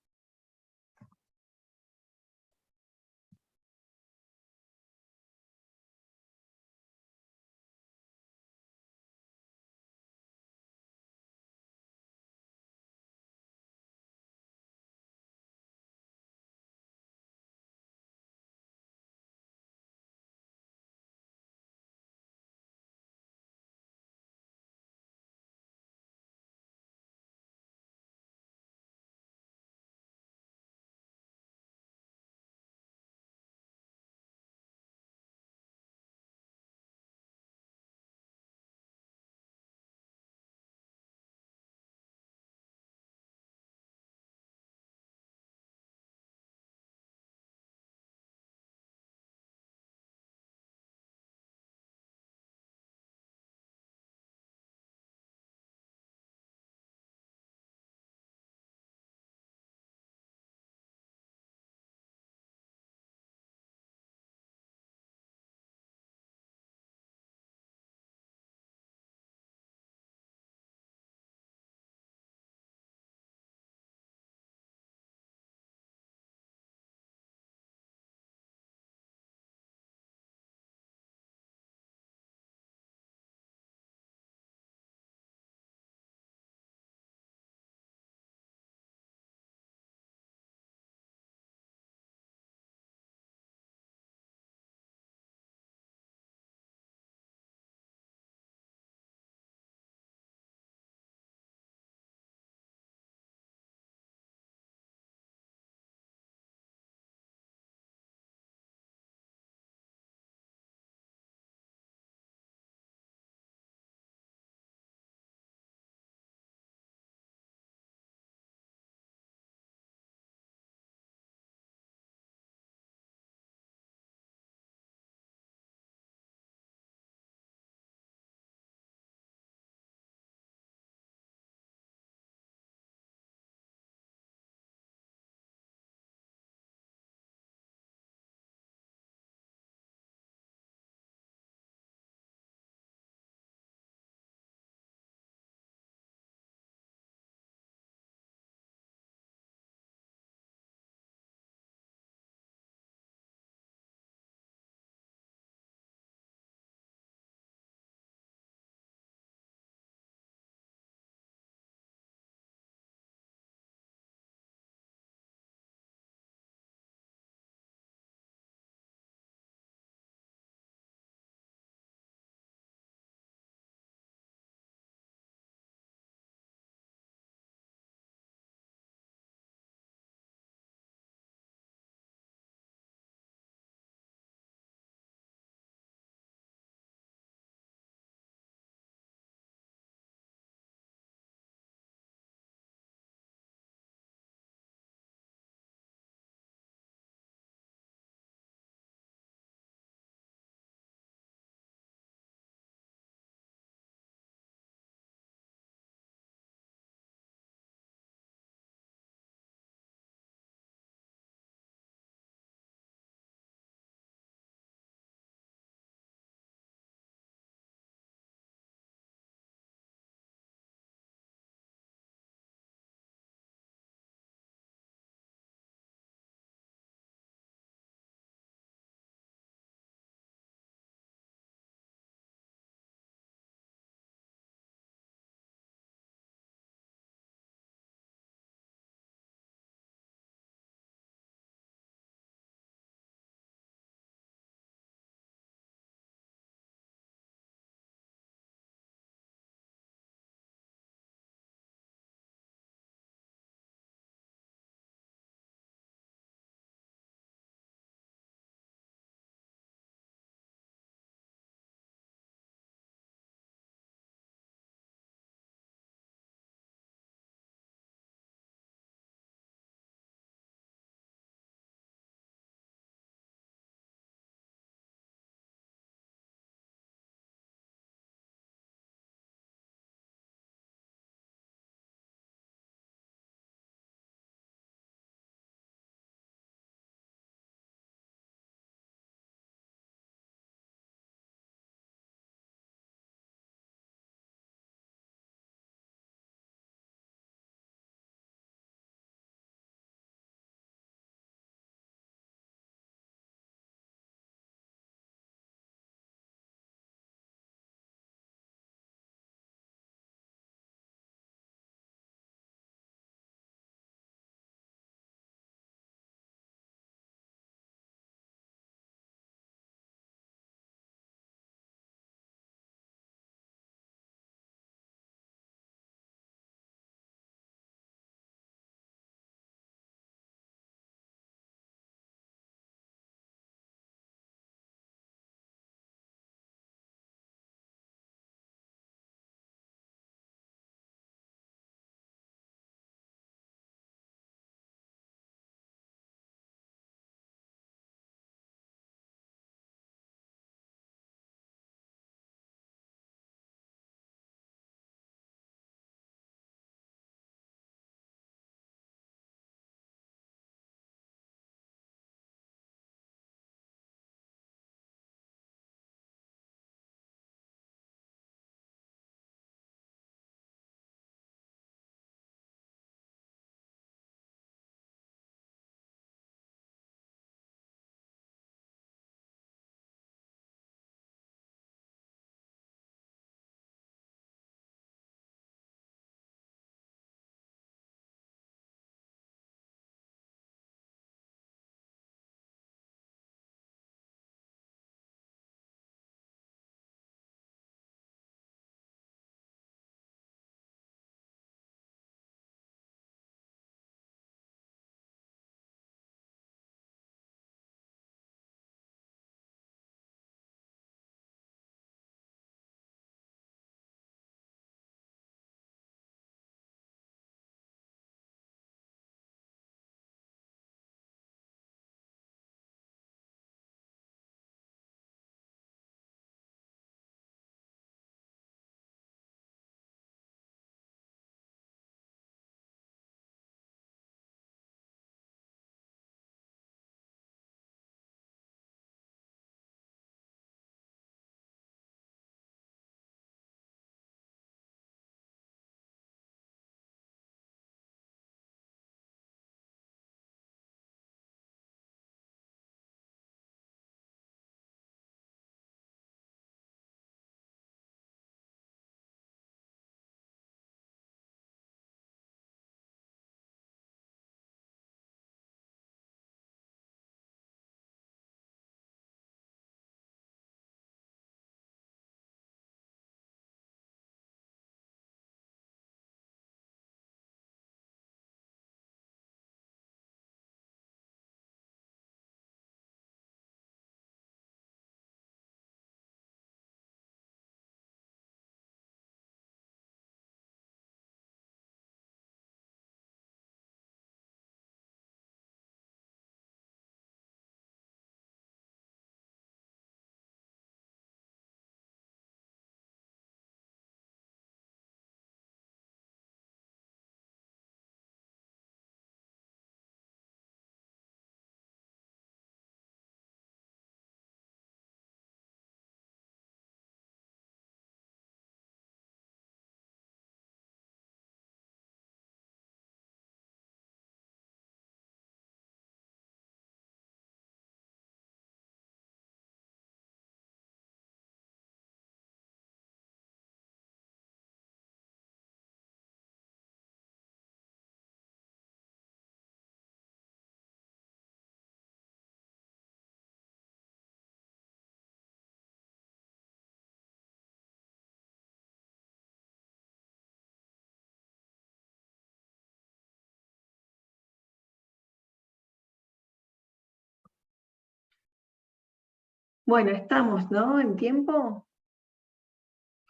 Bueno, estamos, ¿no? En tiempo.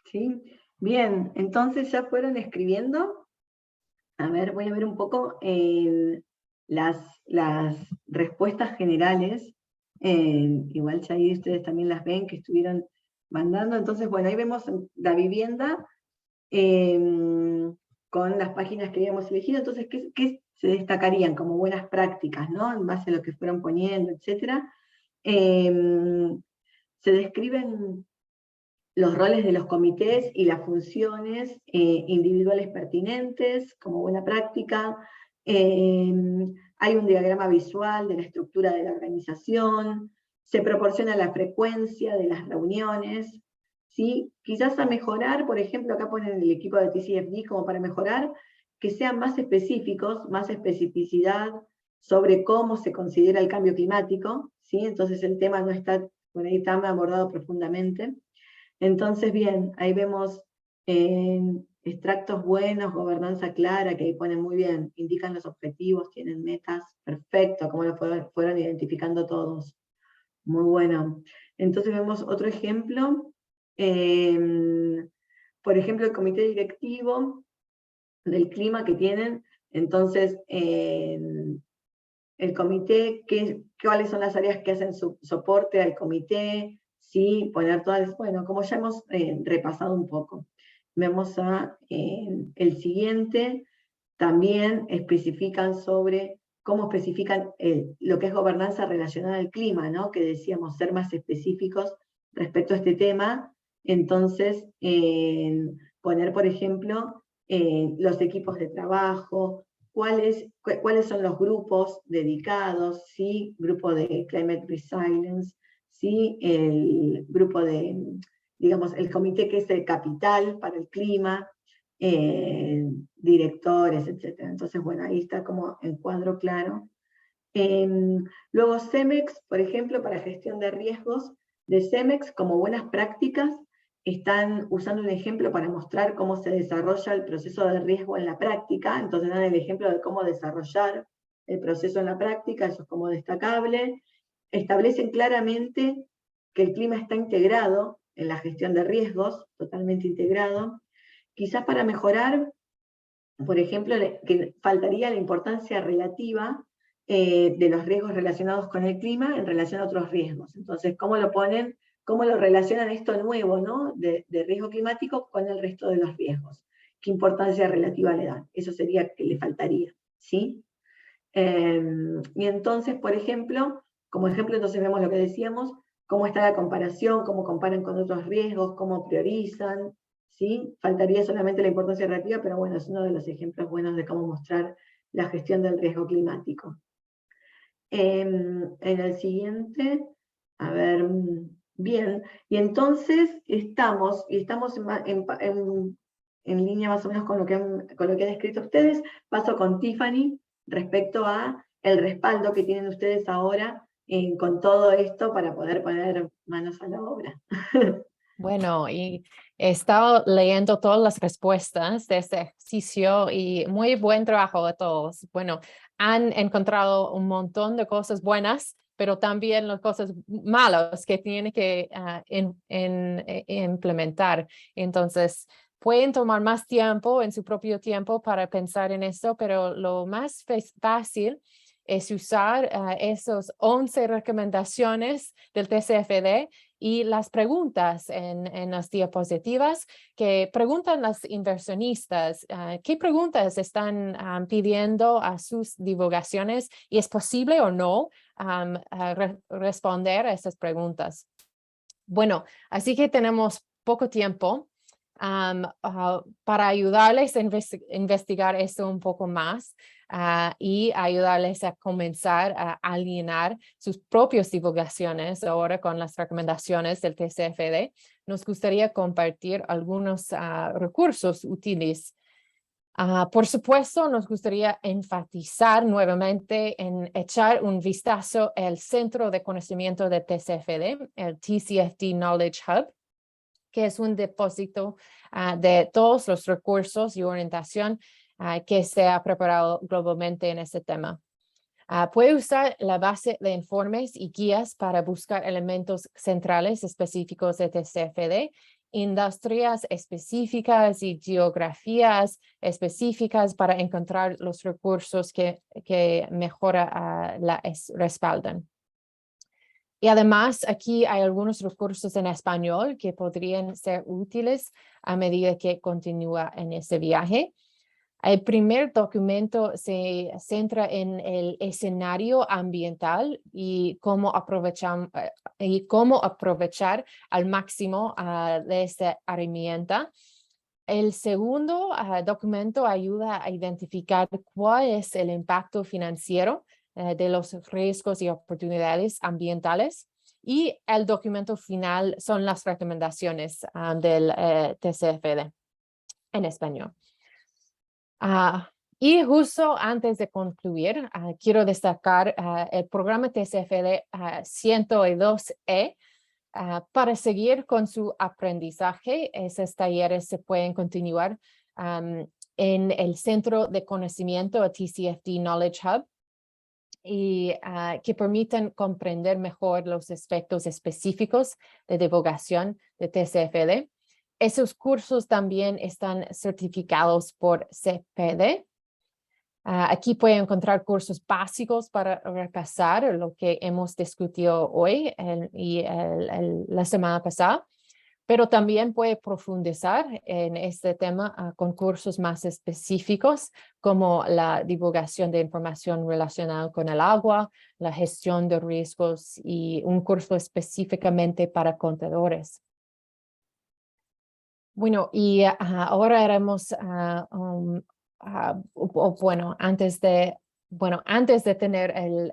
Sí. Bien, entonces ya fueron escribiendo. A ver, voy a ver un poco las respuestas generales. Igual ya ahí ustedes también las ven que estuvieron mandando. Entonces, bueno, ahí vemos la vivienda con las páginas que habíamos elegido. Entonces, ¿qué se destacarían como buenas prácticas, ¿no? En base a lo que fueron poniendo, etcétera. Se describen los roles de los comités y las funciones individuales pertinentes como buena práctica. Hay un diagrama visual de la estructura de la organización. Se proporciona la frecuencia de las reuniones. ¿Sí? Quizás a mejorar, por ejemplo, acá ponen el equipo de TCFD como para mejorar, que sean más específicos, más especificidad sobre cómo se considera el cambio climático. ¿Sí? Entonces el tema no está por ahí tan abordado profundamente. Entonces, bien, ahí vemos extractos buenos, gobernanza clara, que ahí ponen muy bien, indican los objetivos, tienen metas, perfecto, como lo fueron identificando todos. Muy bueno. Entonces vemos otro ejemplo. Por ejemplo, el comité directivo del clima que tienen. Entonces, el comité, cuáles son las áreas que hacen soporte al comité, ¿sí? Poner todas, bueno, como ya hemos repasado un poco. Vemos el siguiente, también especifican sobre cómo especifican lo que es gobernanza relacionada al clima, ¿no? Que decíamos ser más específicos respecto a este tema. Entonces, poner, por ejemplo, los equipos de trabajo, cuáles son los grupos dedicados, ¿sí? Grupo de Climate Resilience, ¿sí? El grupo de, digamos, el comité que es el capital para el clima, directores, etc. Entonces, bueno, ahí está como el cuadro claro. Luego CEMEX, por ejemplo, para gestión de riesgos de CEMEX, como buenas prácticas, están usando un ejemplo para mostrar cómo se desarrolla el proceso de riesgo en la práctica. Entonces dan el ejemplo de cómo desarrollar el proceso en la práctica, eso es como destacable. Establecen claramente que el clima está integrado en la gestión de riesgos, totalmente integrado. Quizás para mejorar, por ejemplo, que faltaría la importancia relativa de los riesgos relacionados con el clima en relación a otros riesgos. Entonces, ¿cómo lo ponen? ¿Cómo lo relacionan esto nuevo, ¿no? de riesgo climático con el resto de los riesgos? ¿Qué importancia relativa le dan? Eso sería que le faltaría, ¿sí? Y entonces, por ejemplo, como ejemplo, entonces vemos lo que decíamos, cómo está la comparación, cómo comparan con otros riesgos, cómo priorizan, ¿sí? Faltaría solamente la importancia relativa, pero bueno, es uno de los ejemplos buenos de cómo mostrar la gestión del riesgo climático. En el siguiente, a ver, bien, y entonces estamos en línea más o menos con lo que han escrito ustedes. Paso con Tiffany respecto a el respaldo que tienen ustedes ahora con todo esto para poder poner manos a la obra.
Bueno, y he estado leyendo todas las respuestas de este ejercicio y muy buen trabajo de todos. Bueno, han encontrado un montón de cosas buenas, pero también las cosas malas que tienen que implementar. Entonces, pueden tomar más tiempo en su propio tiempo para pensar en esto, pero lo más fácil es usar esos 11 recomendaciones del TCFD y las preguntas en las diapositivas que preguntan las inversionistas, ¿qué preguntas están pidiendo a sus divulgaciones? ¿Y es posible o no responder a esas preguntas? Bueno, así que tenemos poco tiempo para ayudarles a investigar esto un poco más y ayudarles a comenzar a alinear sus propias divulgaciones ahora con las recomendaciones del TCFD. Nos gustaría compartir algunos recursos útiles. Por supuesto, nos gustaría enfatizar nuevamente en echar un vistazo al Centro de Conocimiento de TCFD, el TCFD Knowledge Hub, que es un depósito de todos los recursos y orientación que se ha preparado globalmente en este tema. Puede usar la base de informes y guías para buscar elementos centrales específicos de TCFD, industrias específicas y geografías específicas para encontrar los recursos que mejora la respaldan. Y además, aquí hay algunos recursos en español que podrían ser útiles a medida que continúa en ese viaje. El primer documento se centra en el escenario ambiental y cómo aprovechar al máximo de esta herramienta. El segundo documento ayuda a identificar cuál es el impacto financiero de los riesgos y oportunidades ambientales. Y el documento final son las recomendaciones del TCFD en español. Y justo antes de concluir, quiero destacar el programa TCFD 102E. Para seguir con su aprendizaje, esos talleres se pueden continuar en el Centro de Conocimiento TCFD Knowledge Hub y que permitan comprender mejor los aspectos específicos de divulgación de TCFD. Esos cursos también están certificados por CPD. Aquí pueden encontrar cursos básicos para repasar lo que hemos discutido hoy y la semana pasada, pero también puede profundizar en este tema con cursos más específicos como la divulgación de información relacionada con el agua, la gestión de riesgos y un curso específicamente para contadores. Bueno, y ahora haremos antes de tener el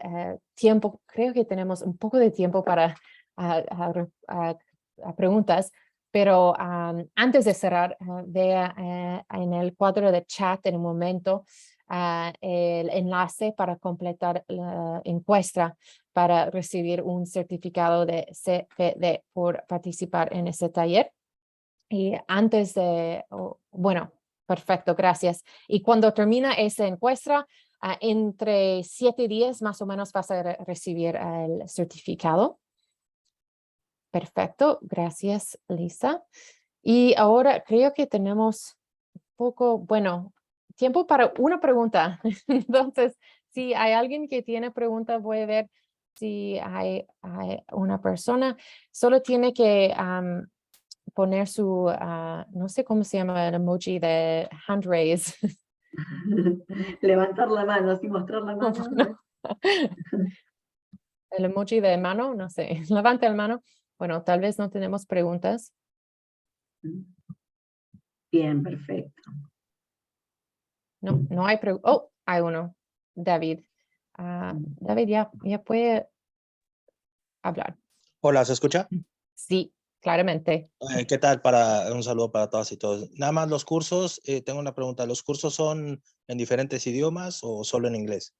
tiempo, creo que tenemos un poco de tiempo para preguntas, pero antes de cerrar, vea en el cuadro de chat en un momento el enlace para completar la encuesta para recibir un certificado de CPD por participar en ese taller. Y antes de, perfecto, gracias. Y cuando termina esa encuesta, entre 7 días más o menos vas a recibir el certificado. Perfecto, gracias, Lisa. Y ahora creo que tenemos tiempo para una pregunta. Entonces, si hay alguien que tiene preguntas, voy a ver si hay una persona. Solo tiene que poner su, no sé cómo se llama el emoji de hand raise.
Levantar la mano, así mostrar la mano.
No. El emoji de mano, no sé, levante la mano. Bueno, tal vez no tenemos preguntas.
Bien, perfecto.
No hay preguntas. Oh, hay uno. David. David ya puede hablar.
Hola, ¿se escucha?
Sí, claramente.
¿Qué tal? Un saludo para todas y todos. Nada más los cursos, tengo una pregunta. ¿Los cursos son en diferentes idiomas o solo en inglés?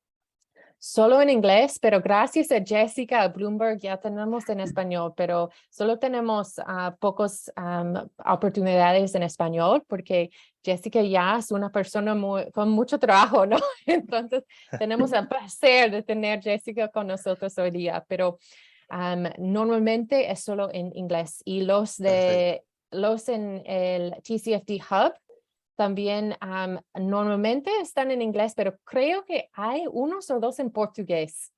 Solo en inglés, pero gracias a Jessica a Bloomberg ya tenemos en español, pero solo tenemos pocas oportunidades en español porque Jessica ya es una persona con mucho trabajo, ¿no? Entonces tenemos el placer de tener Jessica con nosotros hoy día, pero normalmente es solo en inglés y los en el TCFD Hub también normalmente están en inglés, pero creo que hay unos o dos en portugués.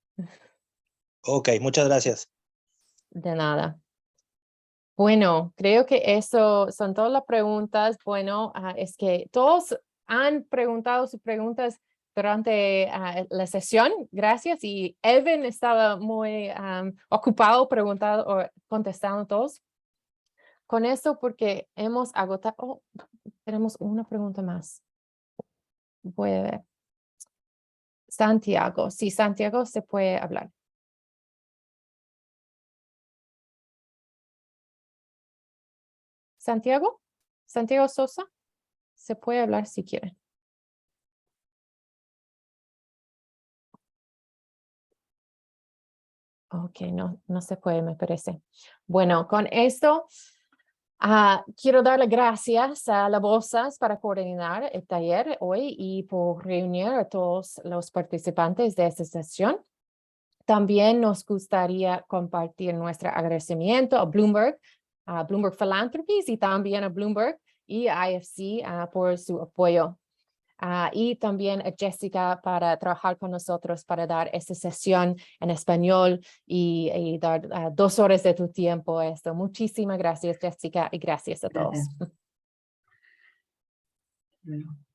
Ok, muchas gracias.
De nada. Bueno, creo que eso son todas las preguntas. Bueno, es que todos han preguntado sus preguntas durante la sesión. Gracias. Y Evan estaba muy ocupado contestando todos. Con eso, porque hemos agotado. Tenemos una pregunta más. Voy a ver. Santiago. Sí, Santiago se puede hablar. Santiago. Santiago Sosa. Se puede hablar si quiere. Ok, no se puede, me parece. Bueno, con esto Quiero darle gracias a la Voces para coordinar el taller hoy y por reunir a todos los participantes de esta sesión. También nos gustaría compartir nuestro agradecimiento a Bloomberg Philanthropies y también a Bloomberg y IFC por su apoyo. Y también a Jessica para trabajar con nosotros para dar esta sesión en español y dar 2 horas de tu tiempo a esto. Muchísimas gracias, Jessica, y gracias a todos.
Gracias. Bueno.